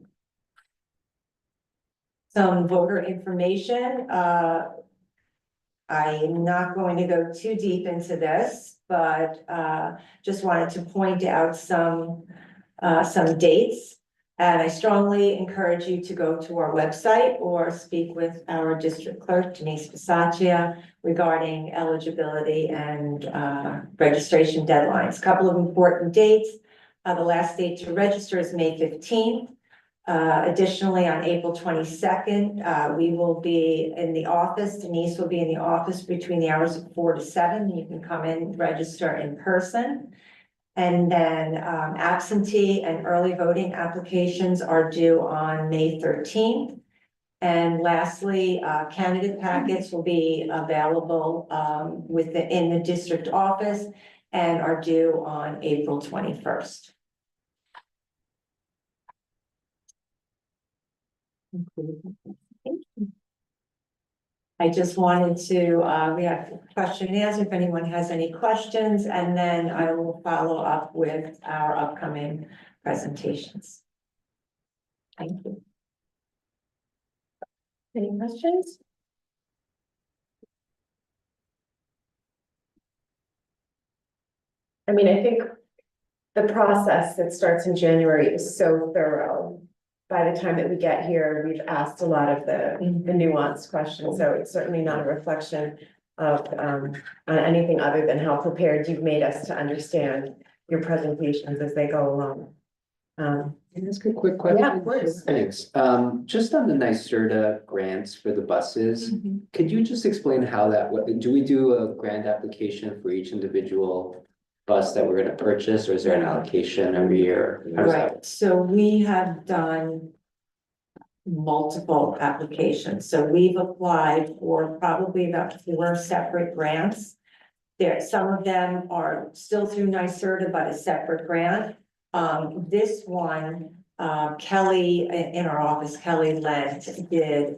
Some voter information. I'm not going to go too deep into this, but just wanted to point out some dates. And I strongly encourage you to go to our website or speak with our district clerk, Denise Bisaccia, regarding eligibility and registration deadlines. A couple of important dates. The last date to register is May 15th. Additionally, on April 22nd, we will be in the office. Denise will be in the office between the hours of 4 to 7. You can come in, register in person. And then absentee and early voting applications are due on May 13th. And lastly, candidate packets will be available in the district office and are due on April 21st. I just wanted to, we have question and answer if anyone has any questions, and then I will follow up with our upcoming presentations. Thank you. Any questions? I mean, I think the process that starts in January is so thorough. By the time that we get here, we've asked a lot of the nuanced questions, so it's certainly not a reflection of on anything other than how prepared you've made us to understand your presentations as they go along. Can I ask a quick question? Yeah, of course. Thanks. Just on the NYSERDA grants for the buses, could you just explain how that, do we do a grant application for each individual bus that we're gonna purchase, or is there an allocation every year? How does that- Right, so we have done multiple applications. So we've applied for probably about 4 separate grants. Some of them are still through NYSERDA, but a separate grant. This one, Kelly in our office, Kelly Lent, did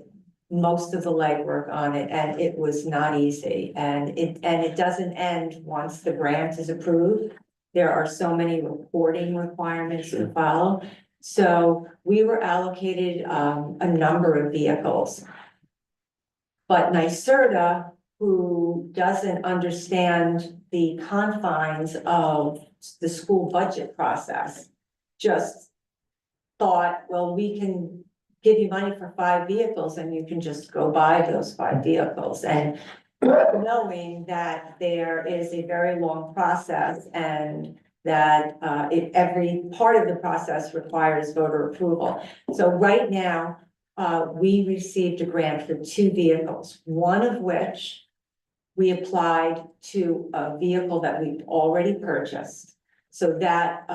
most of the legwork on it, and it was not easy. And it doesn't end once the grant is approved. There are so many reporting requirements to follow. So we were allocated a number of vehicles. But NYSERDA, who doesn't understand the confines of the school budget process, just thought, well, we can give you money for 5 vehicles and you can just go buy those 5 vehicles. And knowing that there is a very long process and that every part of the process requires voter approval. So right now, we received a grant for 2 vehicles, one of which we applied to a vehicle that we've already purchased. So that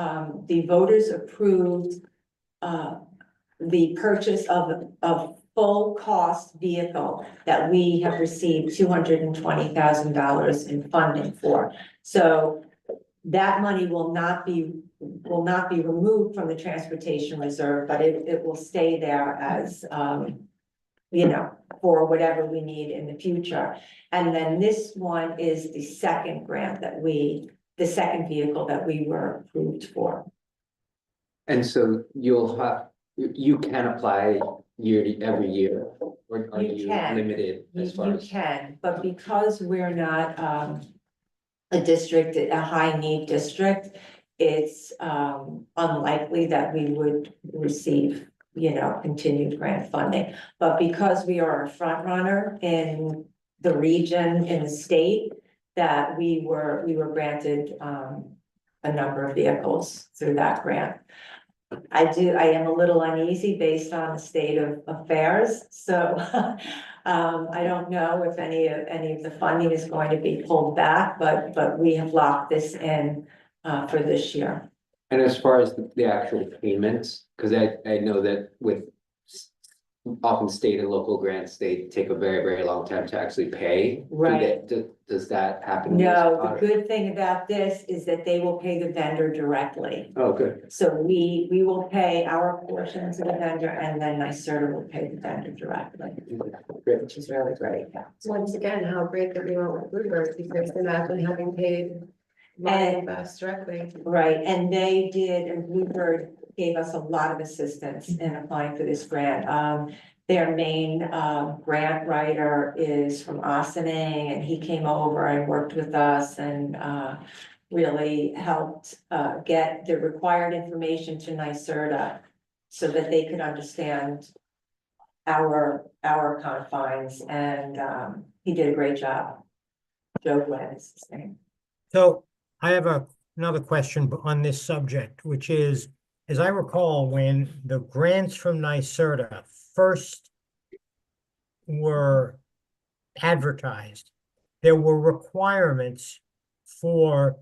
the voters approved the purchase of a full cost vehicle that we have received $220,000 in funding for. So that money will not be removed from the transportation reserve, but it will stay there as for whatever we need in the future. And then this one is the second grant the second vehicle that we were approved for. And so you can apply every year, or are You you can. limited as far You as? can, but because we're not a high need district, it's unlikely that we would receive continued grant funding. But because we are a front runner in the region, in the state, that we were granted, a number of vehicles through that grant. I am a little uneasy based on the state of affairs, so I don't know if any of the funding is going to be pulled back, but we have locked this in for this year. And as far as the actual payments, because I know that with often state and local grants, they take a very, very long time to actually pay. Right. Does that happen? No, the good thing about this is that they will pay the vendor directly. Oh, good. So we will pay our portion to the vendor, and then NYSERDA will pay the vendor directly, Great. which is really great. Once again, how great that we went with Bluebird, because imagine having paid And- Best directly. Right, and they did, and Bluebird gave us a lot of assistance in applying for this grant. Their main grant writer is from Ossining, and he came over and worked with us and really helped get the required information to NYSERDA so that they could understand our confines, and he did a great job. Joe Glenn is his name. So I have another question on this subject, which is, as I recall, when the grants from NYSERDA first were advertised, there were requirements for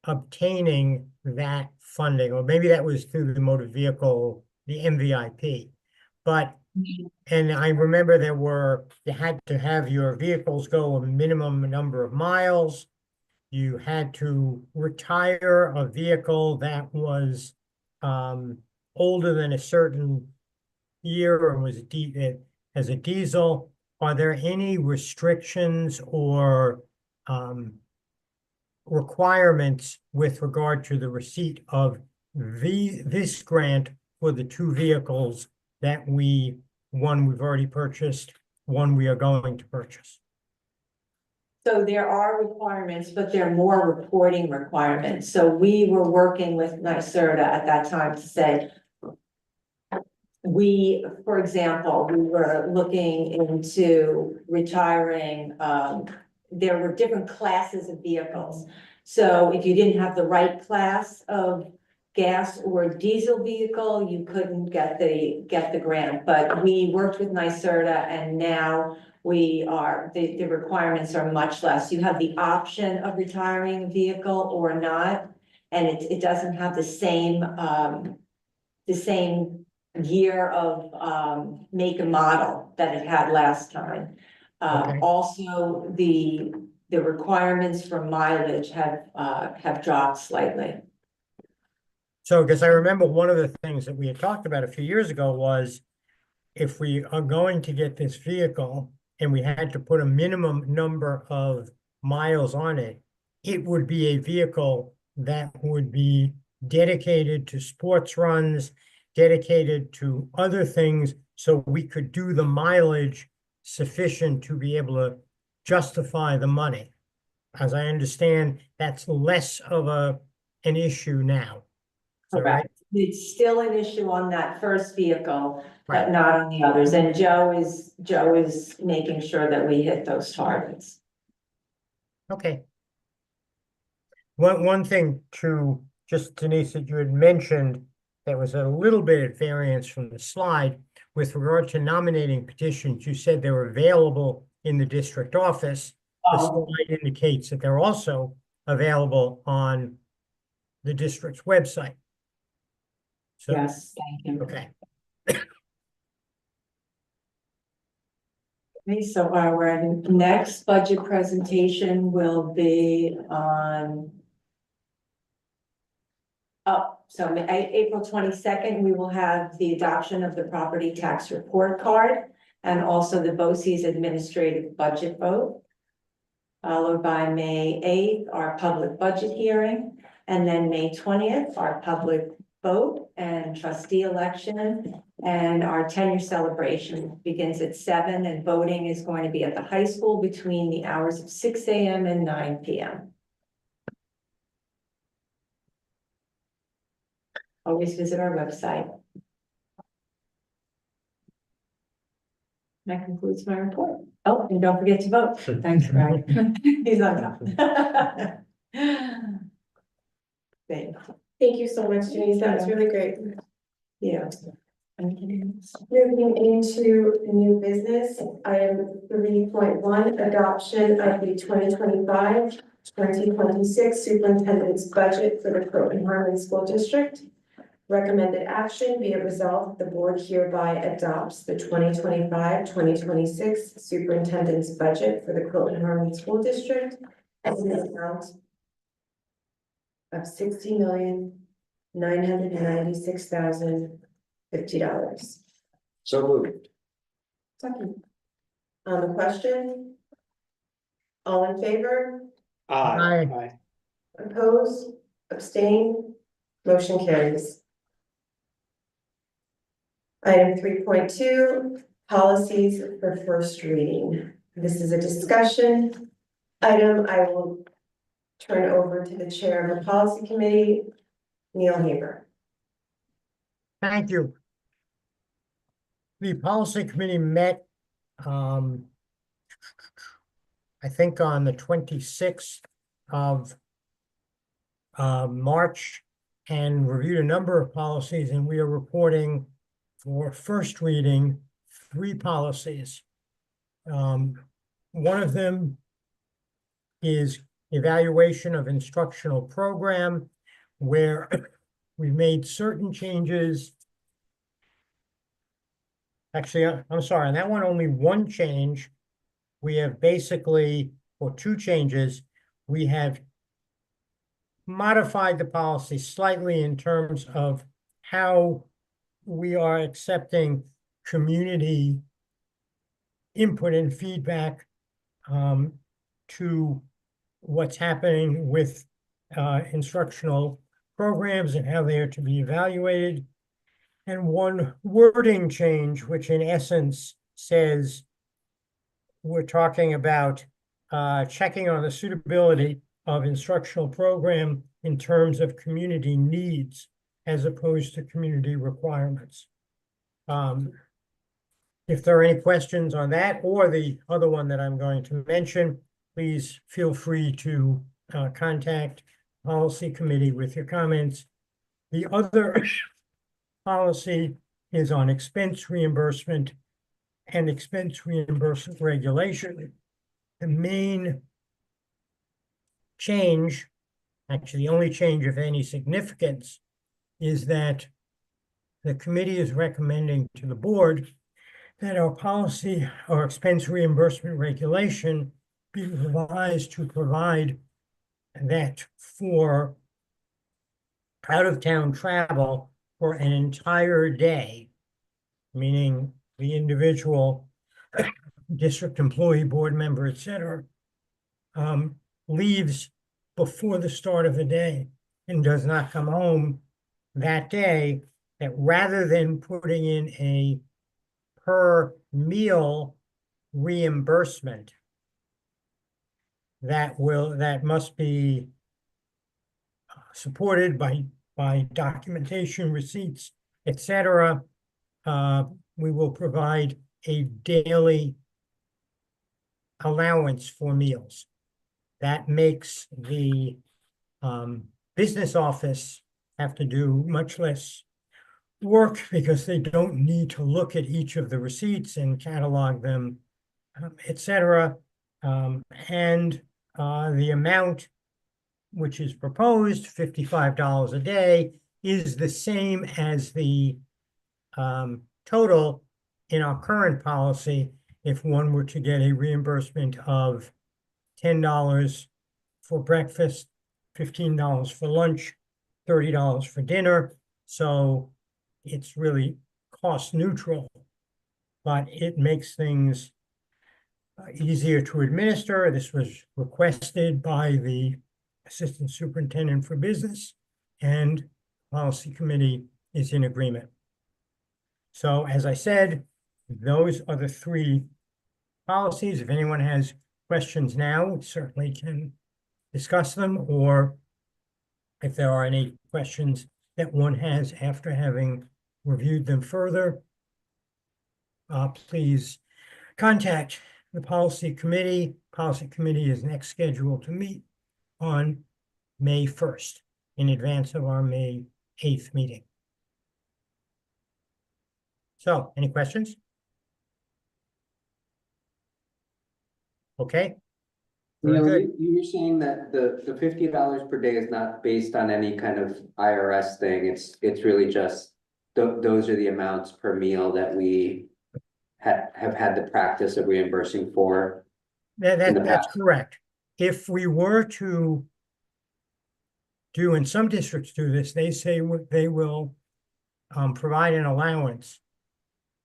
obtaining that funding, or maybe that was through the motor vehicle, the MVIP. But, and I remember you had to have your vehicles go a minimum number of miles. You had to retire a vehicle that was older than a certain year and was as a diesel. Are there any restrictions or requirements with regard to the receipt of this grant for the two vehicles that one we've already purchased, one we are going to purchase? So there are requirements, but there are more reporting requirements. So we were working with NYSERDA at that time to say, for example, we were looking into retiring, there were different classes of vehicles. So if you didn't have the right class of gas or diesel vehicle, you couldn't get the grant. But we worked with NYSERDA, and now the requirements are much less. You have the option of retiring a vehicle or not, and it doesn't have the same year of make and model that it had last time. Okay. Also, the requirements for mileage have dropped slightly. So, because I remember one of the things that we had talked about a few years ago was, if we are going to get this vehicle and we had to put a minimum number of miles on it, it would be a vehicle that would be dedicated to sports runs, dedicated to other things, so we could do the mileage sufficient to be able to justify the money. As I understand, that's less of an issue now. Is that right? It's still an issue on that first vehicle, Right. but not on the others. And Joe is making sure that we hit those targets. Okay. One thing to, just Denise, that you had mentioned that was a little bit at variance from the slide with regard to nominating petitions. You said they were available in the district office. The slide indicates that they're also available on the district's website. So, Yes, thank you. okay. Okay, so our next budget presentation will be on. So April 22nd, we will have the adoption of the property tax report card and also the BOCES administrative budget vote. Followed by May 8th, our public budget hearing, and then May 20th, our public vote and trustee election. And our tenure celebration begins at 7, and voting is going to be at the high school between the hours of 6 a.m. and 9 p.m. Always visit our website. That concludes my report. Oh, and don't forget to vote. Thanks, Greg. He's on top. Thank Thank you so much, Denise. That was really great. you. Moving into new business, item 3.1, adoption of the 2025-2026 superintendent's budget for the Croton Harmon School District. Recommended action, be it resolved, the board hereby adopts the 2025-2026 superintendent's budget for the Croton Harmon School District as an amount of $60,996,050. So moved. Second. On the question? All in favor? Aye. Oppose? Abstain? Motion carries. Item 3.2, policies for first reading. This is a discussion item. I will turn over to the chair of the policy committee, Neil Haber. Thank you. The policy committee met, I think on the 26th of March, and reviewed a number of policies, and we are reporting for first reading 3 policies. One of them is evaluation of instructional program, where we made certain changes. Actually, I'm sorry, on that one, only one change. We have basically, or 2 changes, we have modified the policy slightly in terms of how we are accepting community input and feedback to what's happening with instructional programs and how they are to be evaluated. And one wording change, which in essence says we're talking about checking on the suitability of instructional program in terms of community needs as opposed to community requirements. If there are any questions on that or the other one that I'm going to mention, please feel free to contact policy committee with your comments. The other policy is on expense reimbursement and expense reimbursement regulation. The main change, actually the only change of any significance, is that the committee is recommending to the board that our policy or expense reimbursement regulation be revised to provide that for out-of-town travel for an entire day, meaning the individual district employee, board member, et cetera, leaves before the start of the day and does not come home that day, that rather than putting in a per meal reimbursement that must be supported by documentation, receipts, et cetera, we will provide a daily allowance for meals. That makes the business office have to do much less work because they don't need to look at each of the receipts and catalog them, et cetera. And the amount which is proposed, $55 a day, is the same as the total in our current policy if one were to get a reimbursement of $10 for breakfast, $15 for lunch, $30 for dinner. So it's really cost neutral, but it makes things easier to administer. This was requested by the Assistant Superintendent for Business, and Policy Committee is in agreement. So as I said, those are the 3 policies. If anyone has questions now, we certainly can discuss them, or if there are any questions that one has after having reviewed them further, please contact the policy committee. Policy committee is next scheduled to meet on May 1st, in advance of our May 8th meeting. So, any questions? Okay. Very Neil, good. you were saying that the $50 per day is not based on any kind of IRS thing. It's really just those are the amounts per meal that we have had the practice of reimbursing for. in the That's past. correct. If we were to do, and some districts do this, they say they will provide an allowance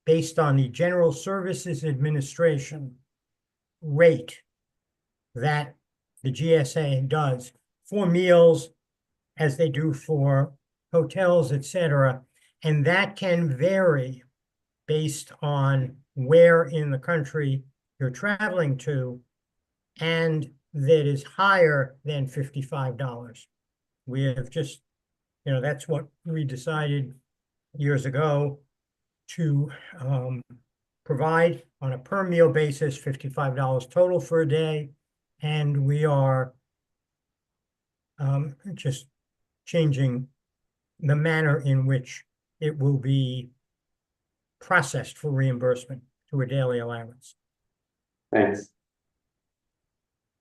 based on the General Services Administration rate that the GSA does for meals, as they do for hotels, etc. And that can vary based on where in the country you're traveling to, and that is higher than $55. We have just, that's what we decided years ago to provide on a per meal basis, $55 total for a day. And we are just changing the manner in which it will be processed for reimbursement to a daily allowance. Thanks.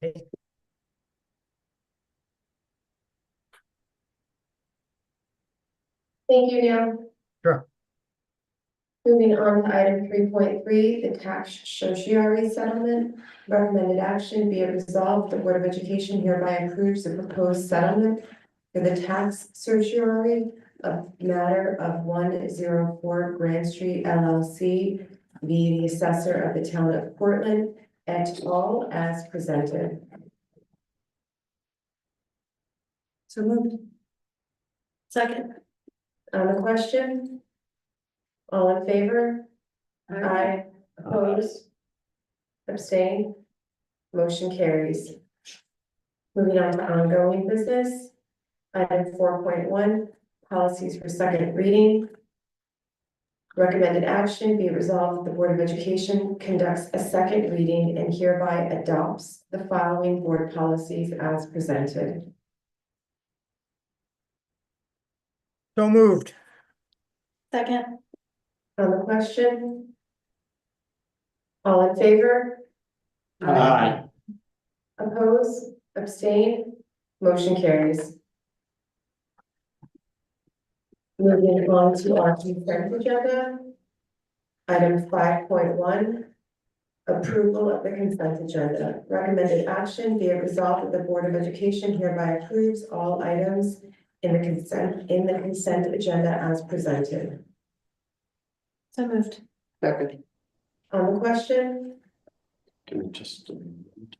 Okay. Thank you, Neil. Sure. Moving on to item 3.3, the tax certiorari settlement. Recommended action be it resolved, the Board of Education hereby approves the proposed settlement for the tax certiorari of matter of 104 Grand Street LLC, the assessor of the town of Portland, et al. As presented. So moved. Second. On the question? All in favor? Aye. Opposed? Abstain? Motion carries. Moving on to ongoing business. Item 4.1, policies for second reading. Recommended action be resolved, the Board of Education conducts a second reading and hereby adopts the following board policies as presented. So moved. Second. On the question? All in favor? Aye. Oppose, abstain, motion carries. Moving on to our consent agenda. Item 5.1, approval of the consent agenda. Recommended action be it resolved that the Board of Education hereby approves all items in the consent agenda as presented. So moved. Second. On the question? Give me just a minute.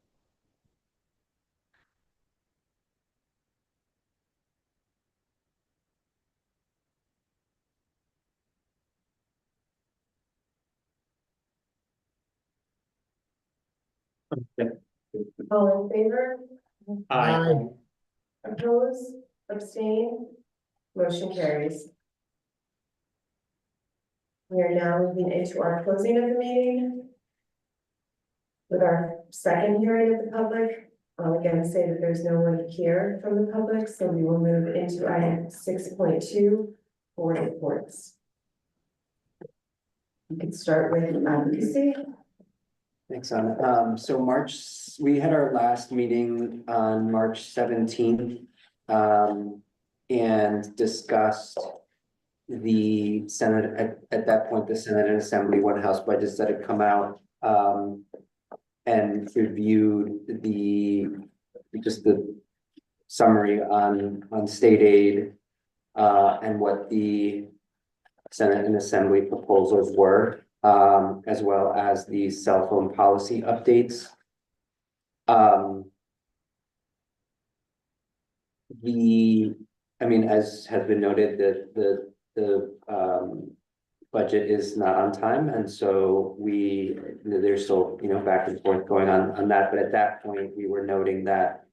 Okay. All in favor? Aye. Oppose, abstain, motion carries. We are now moving into our closing of the meeting. With our second hearing of the public, I'll again say that there's no one here from the public, so we will move into item 6.2, board reports. You can start with advocacy. Thanks, Anna. So we had our last meeting on March 17th. And discussed the Senate, at that point, the Senate and Assembly One House budgets that had come out. And reviewed just the summary on state aid. And what the Senate and Assembly proposals were, as well as the cell phone policy updates. As has been noted, the budget is not on time, and so there's still, back and forth going on that, but at that point, we were noting that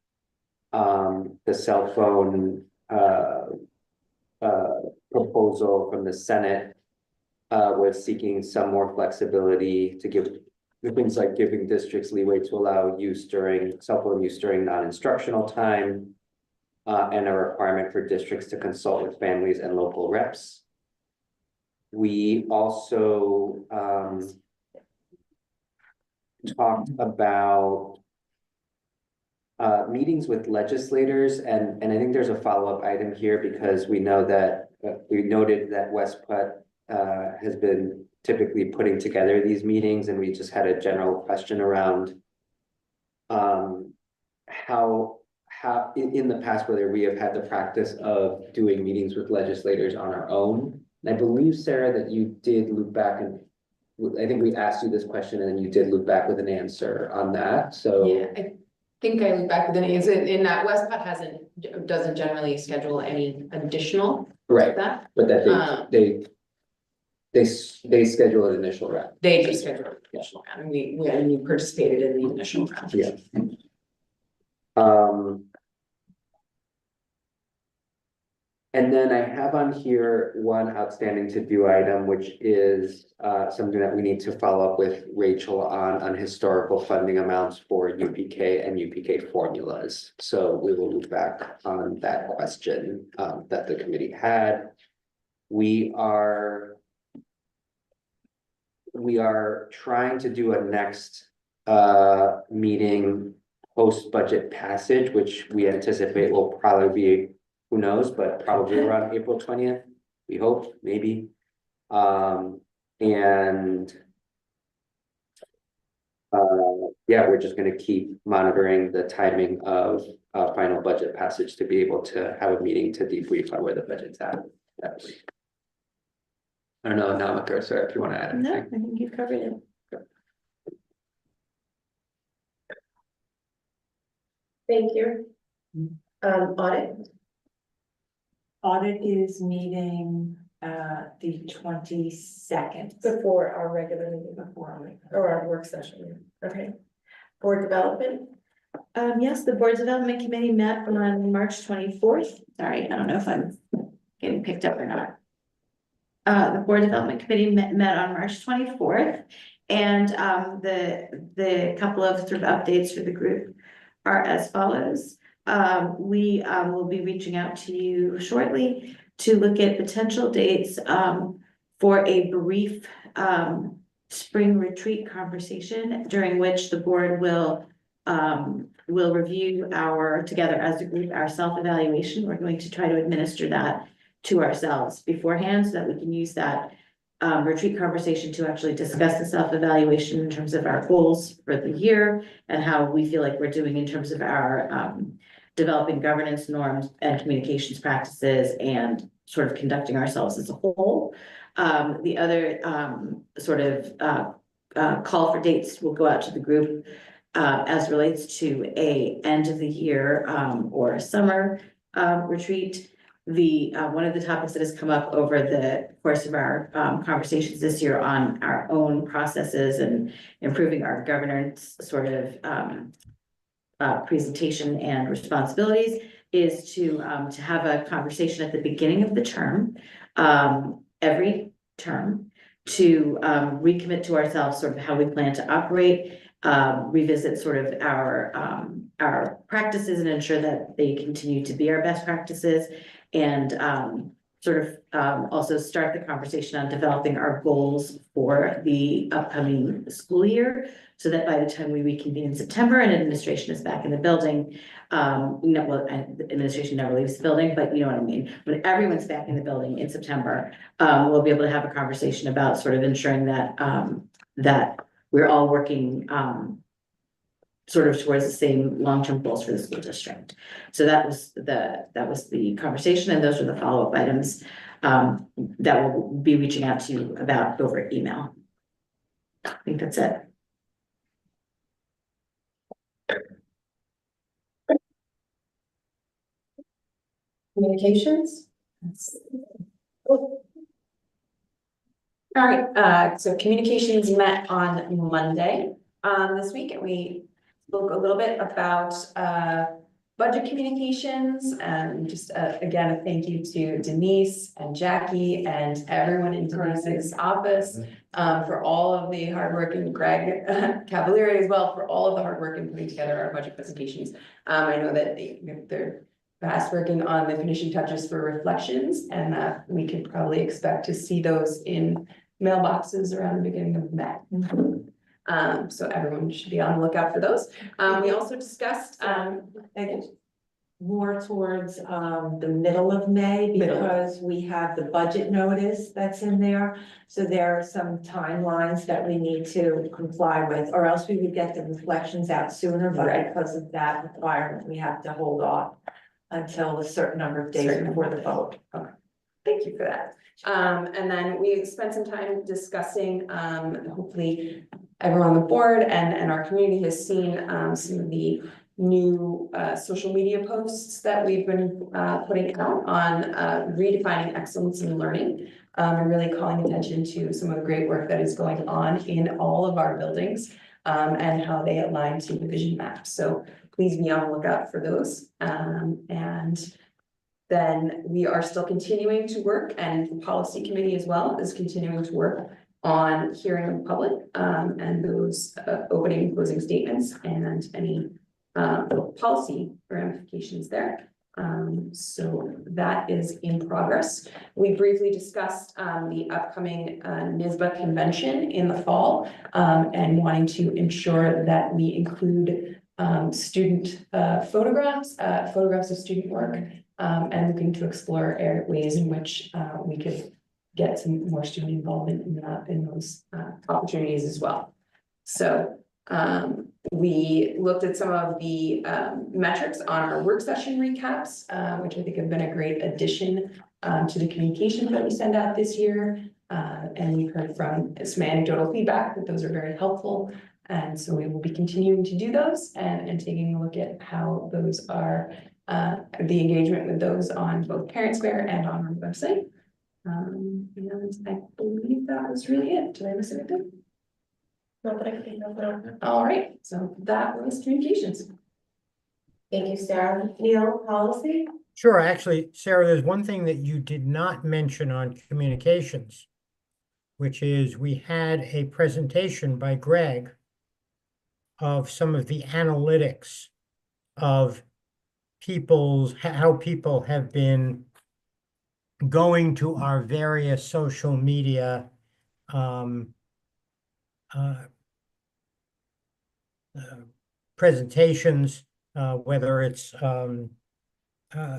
the cell phone proposal from the Senate was seeking some more flexibility to give the things like giving districts leeway to allow use during, cell phone use during non-instructional time. And a requirement for districts to consult with families and local reps. We also, talked about meetings with legislators, and I think there's a follow-up item here because we know that, we noted that West Putt has been typically putting together these meetings, and we just had a general question around how in the past, whether we have had the practice of doing meetings with legislators on our own. And I believe, Sarah, that you did loop back, and I think we asked you this question and then you did loop back with an answer on that, so. Yeah, I think I look back with an answer in that West Putt doesn't generally schedule any additional. Right, That, but that they schedule an initial round. they just schedule an additional round, and we participated in the initial round. Yeah. And then I have on here one outstanding to-do item, which is something that we need to follow up with Rachel on historical funding amounts for UPK and UPK formulas. So we will look back on that question that the committee had. We are trying to do a next meeting post-budget passage, which we anticipate will probably be, who knows, but probably around April 20th, we hope, maybe. Yeah, we're just gonna keep monitoring the timing of final budget passage to be able to have a meeting to debrief on where the budget's at. That week. I don't know, Namaka or Sarah, if you want to add No, I anything. think you've covered it. Thank you. Audit, Audit is meeting, the 22nd. before our regular meeting, or our work session, okay. Board development, Yes, the Board Development Committee met on March 24th. Sorry, I don't know if I'm getting picked up or not. The Board Development Committee met on March 24th. And the couple of sort of updates for the group are as follows. We will be reaching out to you shortly to look at potential dates for a brief spring retreat conversation during which the board will review together as a group, our self-evaluation. We're going to try to administer that to ourselves beforehand so that we can use that retreat conversation to actually discuss the self-evaluation in terms of our goals for the year and how we feel like we're doing in terms of our developing governance norms and communications practices and sort of conducting ourselves as a whole. The other sort of call for dates will go out to the group as relates to a end of the year or a summer retreat. One of the topics that has come up over the course of our conversations this year on our own processes and improving our governance sort of presentation and responsibilities is to have a conversation at the beginning of the term, every term, to recommit to ourselves sort of how we plan to operate, revisit sort of our practices and ensure that they continue to be our best practices, and sort of also start the conversation on developing our goals for the upcoming school year, so that by the time we reconvene in September and administration is back in the building, administration never leaves the building, but you know what I mean. When everyone's back in the building in September, we'll be able to have a conversation about sort of ensuring that that we're all working sort of towards the same long-term goals for the school district. So that was the conversation, and those are the follow-up items that we'll be reaching out to you about over email. I think that's it. communications? All right, so communications met on Monday this week, and we spoke a little bit about budget communications, and just again, a thank you to Denise and Jackie and everyone in Denise's office for all of the hard work, and Greg Cavalieri as well, for all of the hard work in putting together our budget presentations. I know that they're fast working on the finishing touches for reflections, and we can probably expect to see those in mailboxes around the beginning of May. So everyone should be on the lookout for those. We also discussed, And more towards the middle of May, because we have the budget notice that's in there. So there are some timelines that we need to comply with, or else we would get the reflections out sooner, but Right. because of that requirement, we have to hold off until a certain number of days Certain before the vote. thank you for that. And then we spent some time discussing, hopefully everyone on the board and our community has seen some of the new social media posts that we've been putting out on redefining excellence in learning. And really calling attention to some of the great work that is going on in all of our buildings and how they align to the vision map. So please be on the lookout for those. And then we are still continuing to work, and the policy committee as well is continuing to work on hearing the public and those opening and closing statements and any policy ramifications there. So that is in progress. We briefly discussed the upcoming NYSBA convention in the fall and wanting to ensure that we include student photographs of student work and looking to explore ways in which we could get some more student involvement in those opportunities as well. So we looked at some of the metrics on our work session recaps, which I think have been a great addition to the communications that we send out this year. And we've heard from some anecdotal feedback that those are very helpful. And so we will be continuing to do those and taking a look at how those are, the engagement with those on both Parent Square and on our website. And I believe that was really it. Did I miss anything? Not that I can think of. All right, so that was communications. Thank you, Sarah. Neil, policy? Sure, actually, Sarah, there's one thing that you did not mention on communications, which is we had a presentation by Greg of some of the analytics of how people have been going to our various social media presentations, whether it's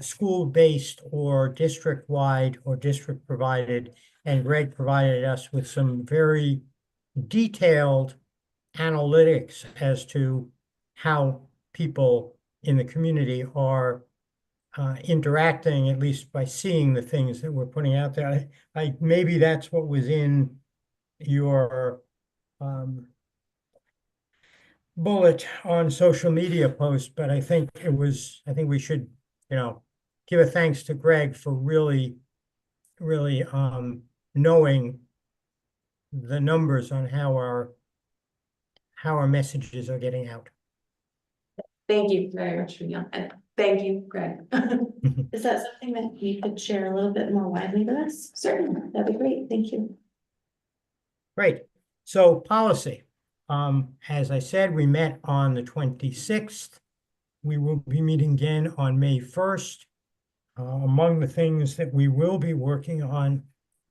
school-based or district-wide or district-provided. And Greg provided us with some very detailed analytics as to how people in the community are interacting, at least by seeing the things that we're putting out there. Maybe that's what was in your bullet on social media posts, but I think we should, give a thanks to Greg for really knowing the numbers on how our messages are getting out. Thank you very much, Neil, and thank you, Greg. Is that something that you could share a little bit more widely with us? Certainly. That'd be great, thank you. Great. So policy. As I said, we met on the 26th. We will be meeting again on May 1st. Among the things that we will be working on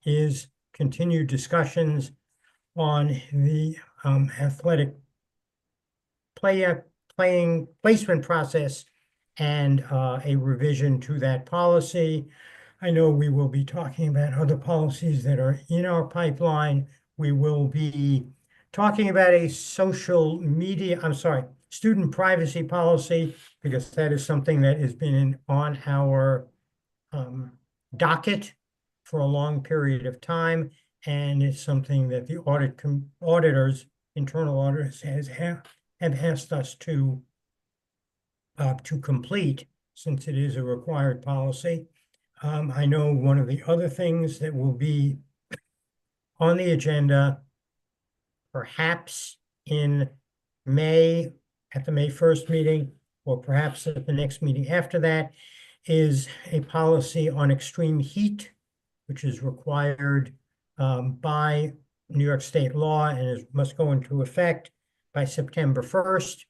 is continued discussions on the athletic playing placement process and a revision to that policy. I know we will be talking about other policies that are in our pipeline. We will be talking about a student privacy policy, because that is something that has been on our docket for a long period of time. And it's something that the internal auditors have asked us to complete, since it is a required policy. I know one of the other things that will be on the agenda, perhaps in May, at the May 1st meeting, or perhaps at the next meeting after that, is a policy on extreme heat, which is required by New York State law and must go into effect by September 1st.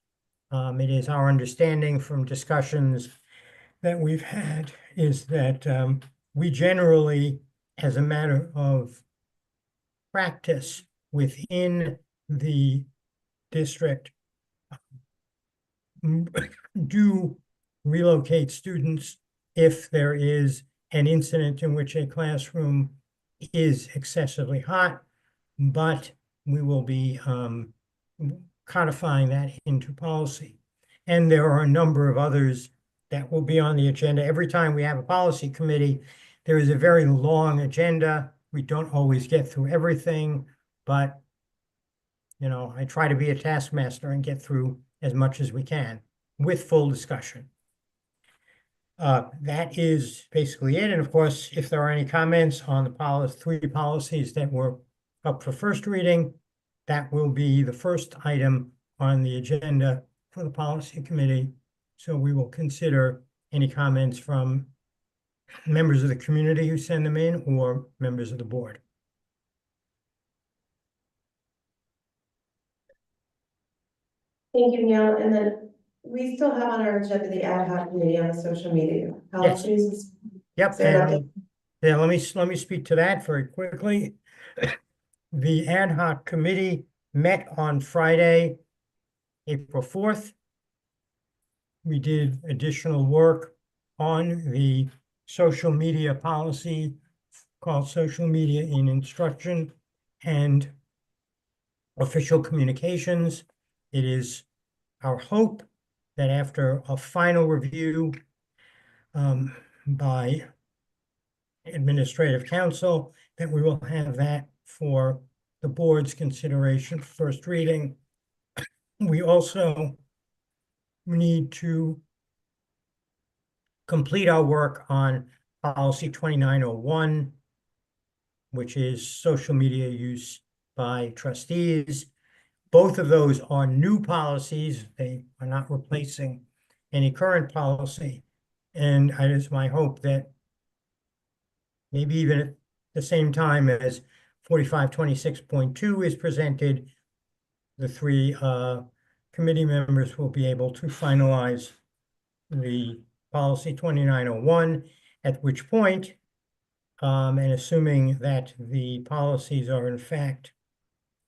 It is our understanding from discussions that we've had is that we generally, as a matter of practice within the district, do relocate students if there is an incident in which a classroom is excessively hot, but we will be codifying that into policy. And there are a number of others that will be on the agenda. Every time we have a policy committee, there is a very long agenda. We don't always get through everything, but you know, I try to be a taskmaster and get through as much as we can with full discussion. That is basically it. And of course, if there are any comments on the three policies that were up for first reading, that will be the first item on the agenda for the policy committee. So we will consider any comments from members of the community who send them in or members of the board. Thank you, Neil. And then we still have on our agenda the ad hoc committee on the social media Yes. policies. Yep. Is there an And yeah, let me speak to that very quickly. The ad hoc committee met on Friday, April 4th. We did additional work on the social media policy called Social Media in Instruction and Official Communications. It is our hope that after a final review by administrative counsel, that we will have that for the board's consideration for first reading. We also need to complete our work on policy 2901, which is social media use by trustees. Both of those are new policies. They are not replacing any current policy. And it is my hope that maybe even at the same time as 4526.2 is presented, the three committee members will be able to finalize the policy 2901, at which point, and assuming that the policies are in fact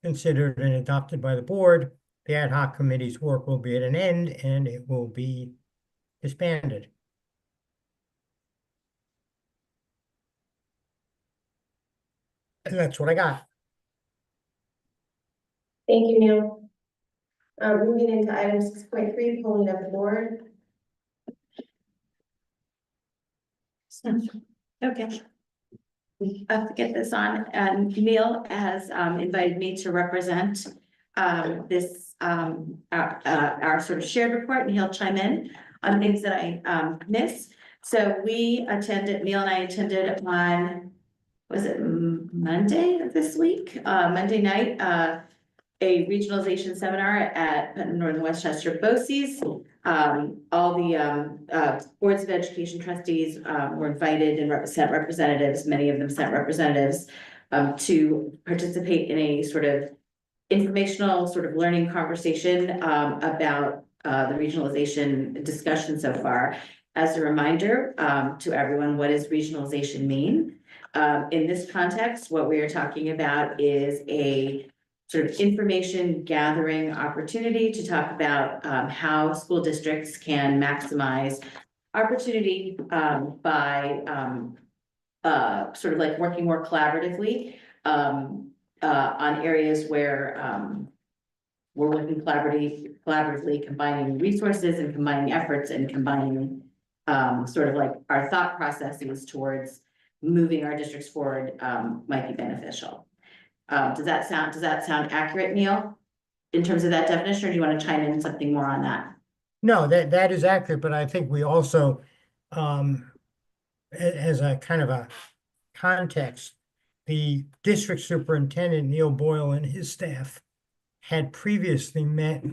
considered and adopted by the board, the ad hoc committee's work will be at an end and it will be disbanded. And that's what I got. Thank you, Neil. Moving into item 6.3, polling of the board. Okay. We have to get this on, and Neil has invited me to represent this our sort of shared report, and he'll chime in on things that I miss. So we attended, Neil and I attended on, was it Monday of this week? Monday night, a regionalization seminar at Northern Westchester BOCES. All the boards of education trustees were invited and sent representatives, many of them sent representatives to participate in a sort of informational sort of learning conversation about the regionalization discussion so far. As a reminder to everyone, what does regionalization mean? In this context, what we are talking about is a sort of information gathering opportunity to talk about how school districts can maximize opportunity by sort of like working more collaboratively on areas where we're working collaboratively, combining resources and combining efforts and combining sort of like our thought processes towards moving our districts forward might be beneficial. Does that sound accurate, Neil? In terms of that definition, or do you want to chime in something more on that? No, that is accurate, but I think we also, as a kind of a context, the district superintendent, Neil Boyle, and his staff had previously met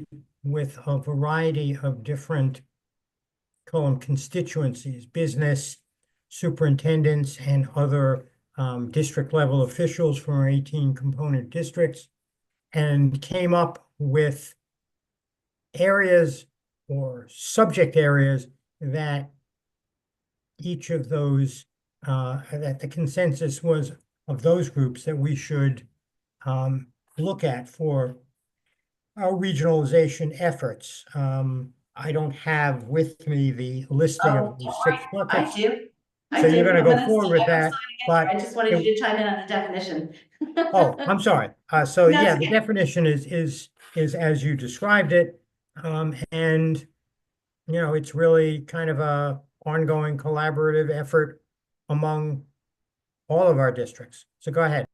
with a variety of different, call them constituencies, business, superintendents, and other district level officials from our 18 component districts and came up with areas or subject areas that each of those, that the consensus was of those groups that we should look at for our regionalization efforts. I don't have with me the listing Oh, of the don't 6 worry, I buckets. do. So you're gonna I'm go gonna forward with I'm that, signing it. but I just wanted you to chime in on the definition. oh, I'm sorry. So No, yeah, it's the okay. definition is as you described it. And you know, it's really kind of a ongoing collaborative effort among all of our districts. So go ahead.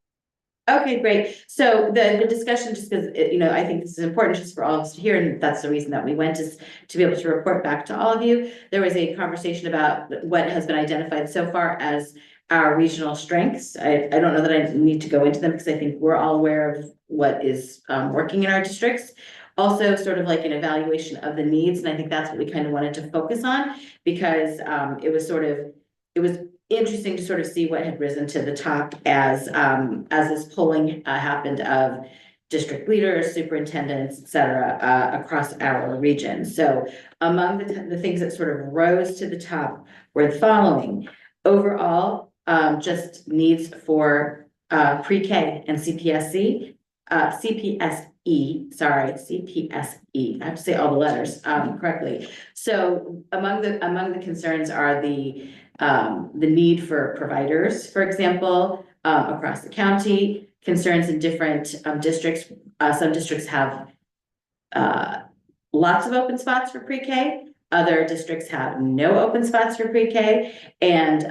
Okay, great. So the discussion, just because, you know, I think this is important just for all of us to hear, and that's the reason that we went, is to be able to report back to all of you. There was a conversation about what has been identified so far as our regional strengths. I don't know that I need to go into them because I think we're all aware of what is working in our districts. Also, sort of like an evaluation of the needs, and I think that's what we kind of wanted to focus on because it was interesting to sort of see what had risen to the top as this polling happened of district leaders, superintendents, et cetera, across our region. So among the things that sort of rose to the top were the following. Overall, just needs for pre-K and CPSE, CPSE. I have to say all the letters correctly. So among the concerns are the need for providers, for example, across the county, concerns in different districts. Some districts have lots of open spots for pre-K. Other districts have no open spots for pre-K. And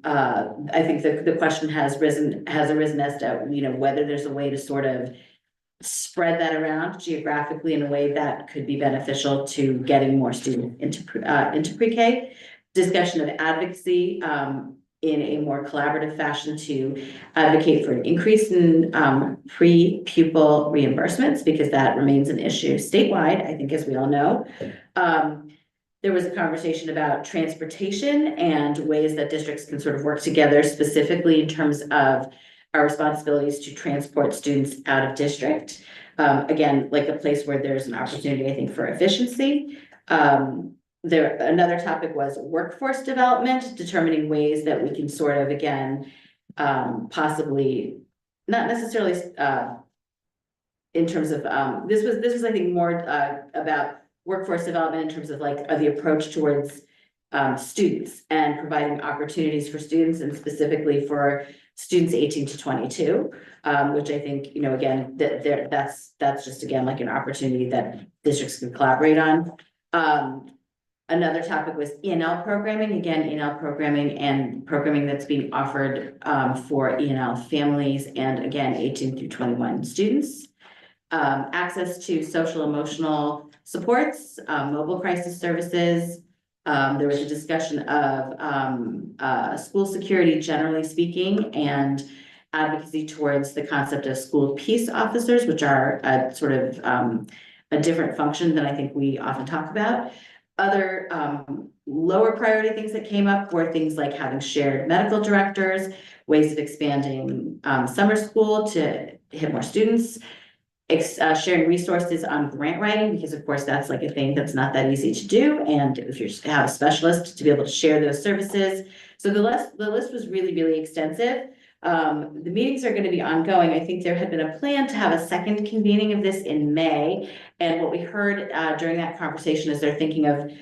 I think the question has arisen as to, you know, whether there's a way to sort of spread that around geographically in a way that could be beneficial to getting more students into pre-K. Discussion of advocacy in a more collaborative fashion to advocate for an increase in pre-pupil reimbursements, because that remains an issue statewide, I think, as we all know. There was a conversation about transportation and ways that districts can sort of work together, specifically in terms of our responsibilities to transport students out of district. Again, like a place where there's an opportunity, I think, for efficiency. Another topic was workforce development, determining ways that we can sort of, again, possibly, not necessarily in terms of, this was, I think, more about workforce development in terms of like the approach towards students and providing opportunities for students, and specifically for students 18 to 22, which I think, you know, again, that's just, again, like an opportunity that districts can collaborate on. Another topic was E&L programming, again, E&L programming and programming that's being offered for E&L families and, again, 18 through 21 students. Access to social emotional supports, mobile crisis services. There was a discussion of school security, generally speaking, and advocacy towards the concept of school peace officers, which are a sort of a different function than I think we often talk about. Other lower priority things that came up were things like having shared medical directors, ways of expanding summer school to hit more students, sharing resources on grant writing, because of course that's like a thing that's not that easy to do. And if you have a specialist to be able to share those services. So the list was really, really extensive. The meetings are going to be ongoing. I think there had been a plan to have a second convening of this in May. And what we heard during that conversation is they're thinking of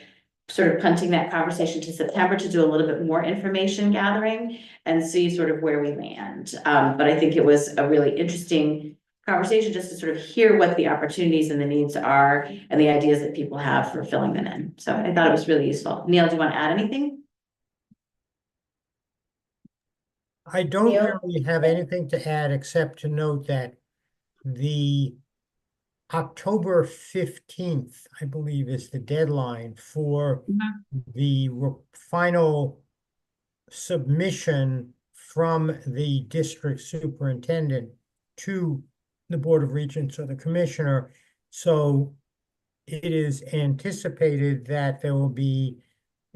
sort of punting that conversation to September to do a little bit more information gathering and see sort of where we land. But I think it was a really interesting conversation just to sort of hear what the opportunities and the needs are and the ideas that people have for filling them in. So I thought it was really useful. Neil, do you want to add anything? I don't Neil? really have anything to add except to note that the October 15th, I believe, is the deadline for the final submission from the district superintendent to the Board of Regents or the commissioner. So it is anticipated that there will be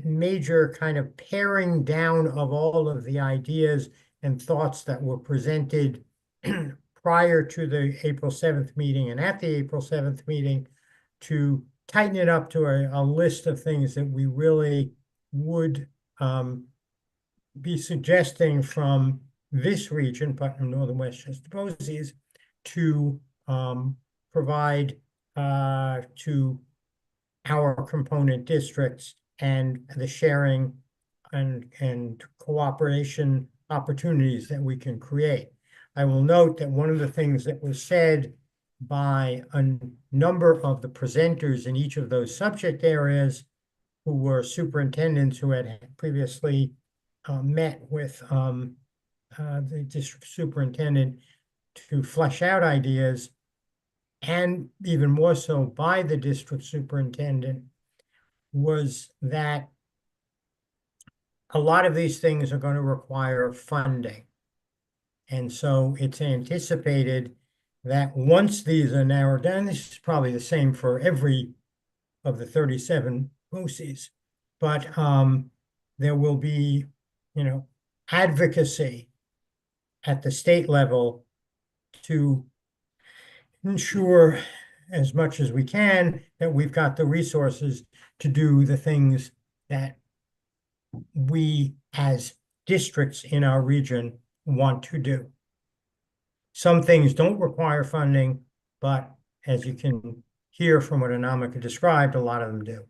major kind of paring down of all of the ideas and thoughts that were presented prior to the April 7th meeting and at the April 7th meeting to tighten it up to a list of things that we really would be suggesting from this region, Putnam, Northern Westchester, Posey's, to provide to our component districts and the sharing and cooperation opportunities that we can create. I will note that one of the things that was said by a number of the presenters in each of those subject areas who were superintendents who had previously met with the district superintendent to flesh out ideas, and even more so by the district superintendent, was that a lot of these things are going to require funding. And so it's anticipated that once these are narrowed down, this is probably the same for every of the 37 BOCES, but there will be, advocacy at the state level to ensure as much as we can that we've got the resources to do the things that we as districts in our region want to do. Some things don't require funding, but as you can hear from what Anamika described, a lot of them do.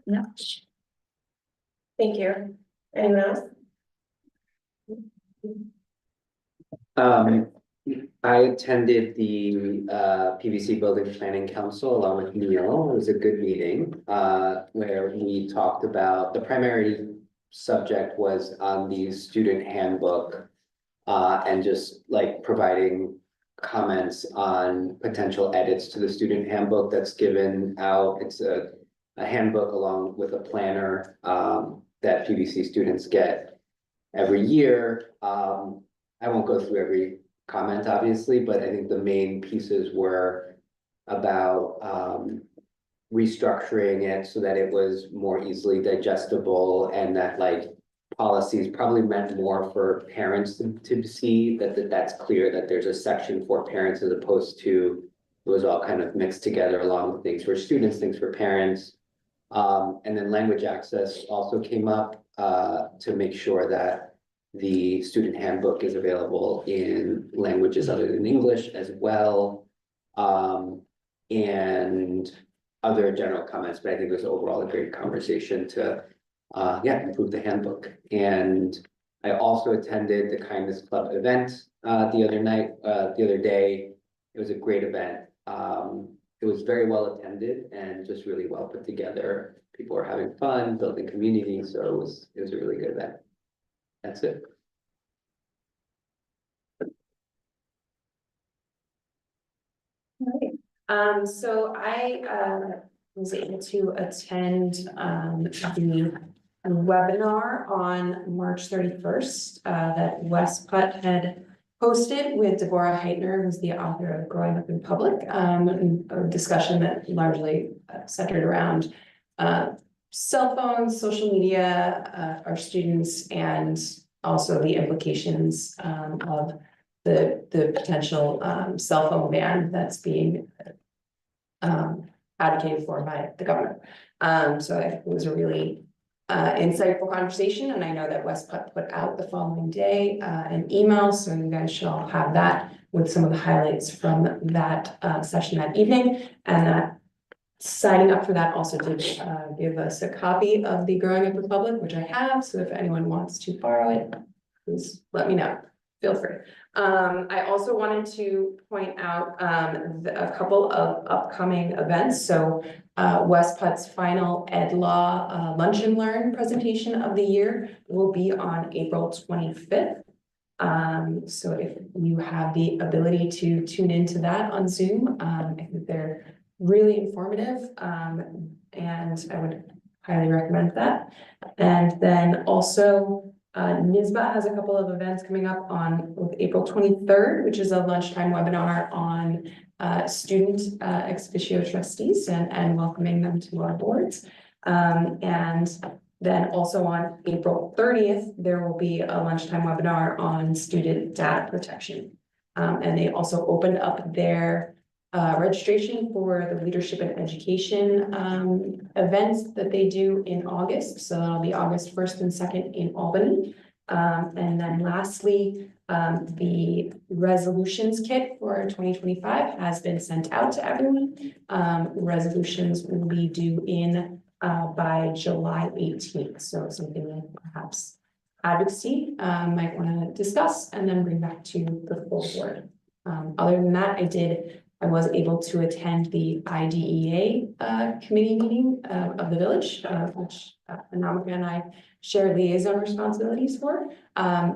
Yeah. Thank you. Anyone else? I attended the PVC Building Planning Council along with Neil. It was a good meeting where we talked about the primary subject was on the student handbook and just like providing comments on potential edits to the student handbook that's given out. It's a handbook along with a planner that PVC students get every year. I won't go through every comment, obviously, but I think the main pieces were about restructuring it so that it was more easily digestible, and that like policies probably meant more for parents to see that's clear that there's a section for parents as opposed to it was all kind of mixed together along with things for students, things for parents. And then language access also came up to make sure that the student handbook is available in languages other than English as well. And other general comments, but I think it was overall a great conversation to improve the handbook. And I also attended the Kindness Club event the other day. It was a great event. It was very well attended and just really well put together. People were having fun, building community, so it was a really good event. That's it. So I was able to attend the webinar on March 31st that West Putt had hosted with Deborah Heitner, who's the author of Growing Up in Public, a discussion that largely centered around cell phones, social media, our students, and also the implications of the potential cell phone ban that's being advocated for by the governor. So it was a really insightful conversation, and I know that West Putt put out the following day an email, so you guys should all have that with some of the highlights from that session that evening. And that signing up for that also did give us a copy of the Growing Up Republic, which I have, so if anyone wants to borrow it, please let me know. Feel free. I also wanted to point out a couple of upcoming events. So West Putt's final Ed Law Lunch and Learn presentation of the year will be on April 25th. So if you have the ability to tune into that on Zoom, I think they're really informative, and I would highly recommend that. And then also NYSBA has a couple of events coming up on April 23rd, which is a lunchtime webinar on student ex officio trustees and welcoming them to our boards. And then also on April 30th, there will be a lunchtime webinar on student data protection. And they also opened up their registration for the leadership and education events that they do in August. So that'll be August 1st and 2nd in Albany. And then lastly, the resolutions kit for 2025 has been sent out to everyone. Resolutions will be due in by July 18th. So something that perhaps advocacy might want to discuss and then bring back to the full board. Other than that, I was able to attend the IDEA committee meeting of the village, which Anamika and I share liaison responsibilities for.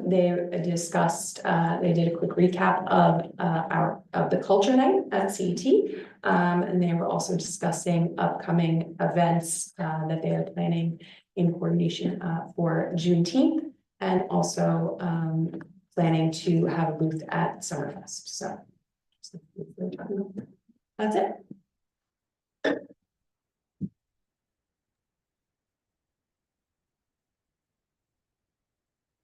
They discussed, they did a quick recap of the culture night at CET. And they were also discussing upcoming events that they are planning in coordination for Juneteenth, and also planning to have a booth at Summerfest. So that's it.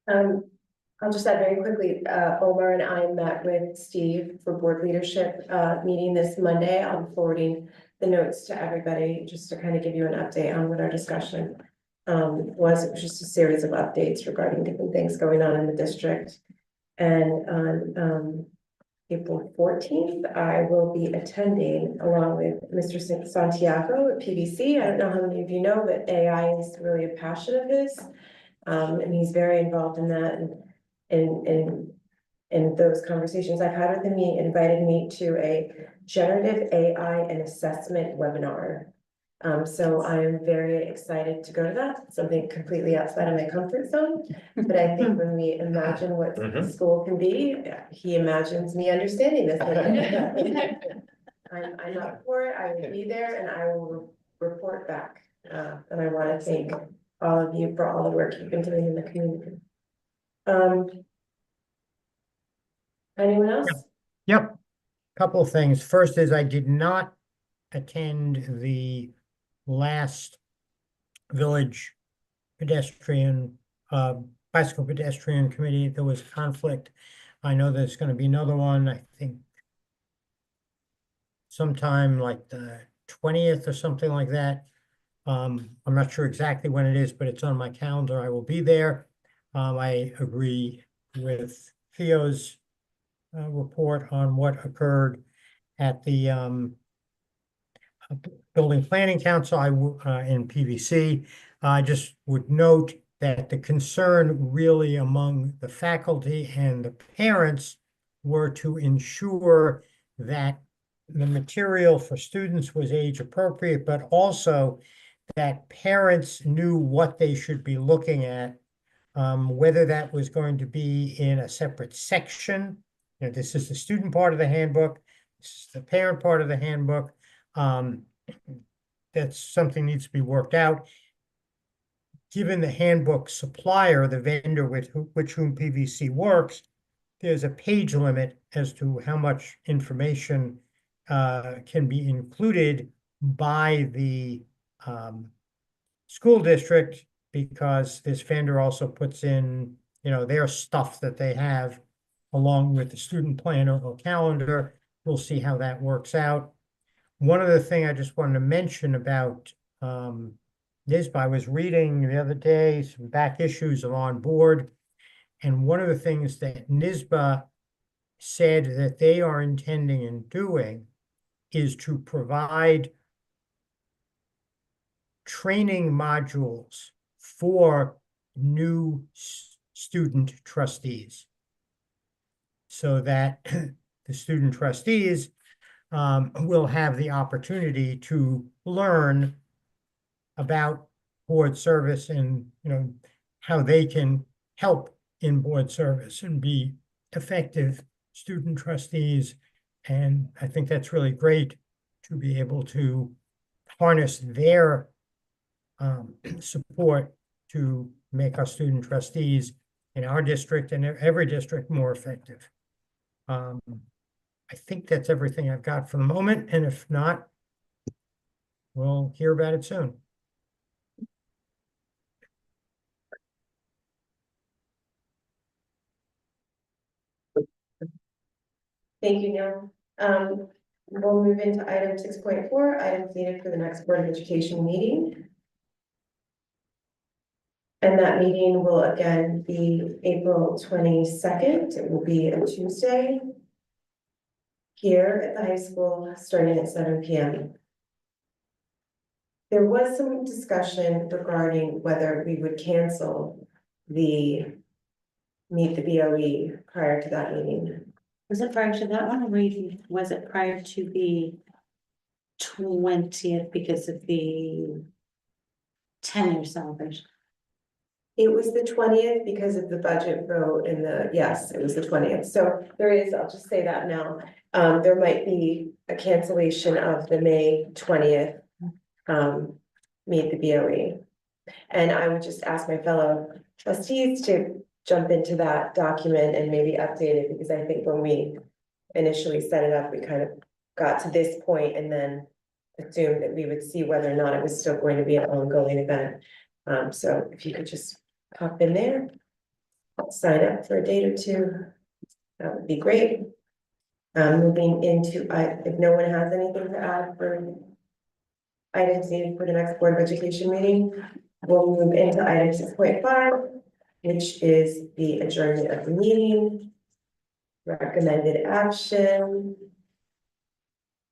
I'll just add very quickly, Omar and I met with Steve for board leadership meeting this Monday. I'm forwarding the notes to everybody just to kind of give you an update on what our discussion was. It was just a series of updates regarding different things going on in the district. And on April 14th, I will be attending along with Mr. Santiago at PVC. I don't know how many of you know, but AI is really a passion of his. And he's very involved in that, and in those conversations I've had with him. He invited me to a generative AI and assessment webinar. So I am very excited to go to that, something completely outside of my comfort zone. But I think when we imagine what school can be, he imagines me understanding this. I'm up for it. I will be there and I will report back. And I want to thank all of you for all the work you've been doing in the community. Anyone else? Yep. Couple of things. First is I did not attend the last village pedestrian, bicycle pedestrian committee. There was conflict. I know there's going to be another one, I think sometime like the 20th or something like that. I'm not sure exactly when it is, but it's on my calendar. I will be there. I agree with Theo's report on what occurred at the Building Planning Council in PVC. I just would note that the concern really among the faculty and the parents were to ensure that the material for students was age appropriate, but also that parents knew what they should be looking at, whether that was going to be in a separate section. You know, this is the student part of the handbook, this is the parent part of the handbook. That's something needs to be worked out. Given the handbook supplier, the vendor with whom PVC works, there's a page limit as to how much information can be included by the school district, because this vendor also puts in, you know, their stuff that they have along with the student planner or calendar. We'll see how that works out. One other thing I just wanted to mention about NYSBA, I was reading the other day some back issues of On Board, and one of the things that NYSBA said that they are intending and doing is to provide training modules for new student trustees, so that the student trustees will have the opportunity to learn about board service and, you know, how they can help in board service and be effective student trustees. And I think that's really great to be able to harness their support to make our student trustees in our district and every district more effective. I think that's everything I've got for the moment, and if not, we'll hear about it soon. Thank you, Neil. We'll move into item 6.4, items needed for the next Board of Education meeting. And that meeting will again be April 22nd. It will be a Tuesday here at the high school, starting at 7 p.m. There was some discussion regarding whether we would cancel the Meet the BOE prior to that meeting. Was it prior to that one, or was it prior to the 20th because of the 10-year celebration? It was the 20th because of the budget vote and yes, it was the 20th. So there is, I'll just say that now. There might be a cancellation of the May 20th Meet the BOE. And I would just ask my fellow trustees to jump into that document and maybe update it, because I think when we initially set it up, we kind of got to this point and then assumed that we would see whether or not it was still going to be an ongoing event. So if you could just pop in there, sign up for a date or two, that would be great. Moving into, if no one has anything to add for items needed for the next Board of Education meeting, we'll move into item 6.5, which is the adjournment of the meeting. Recommended action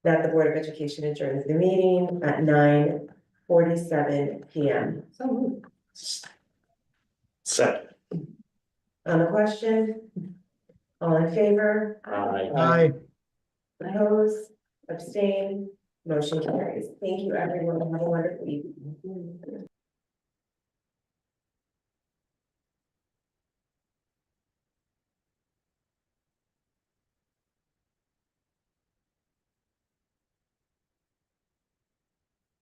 that the Board of Education adjourns the meeting at 9:47 p.m. Second. On the question, all in favor, Aye. opposed, abstain, motion carries. Thank you, everyone. Have a wonderful evening.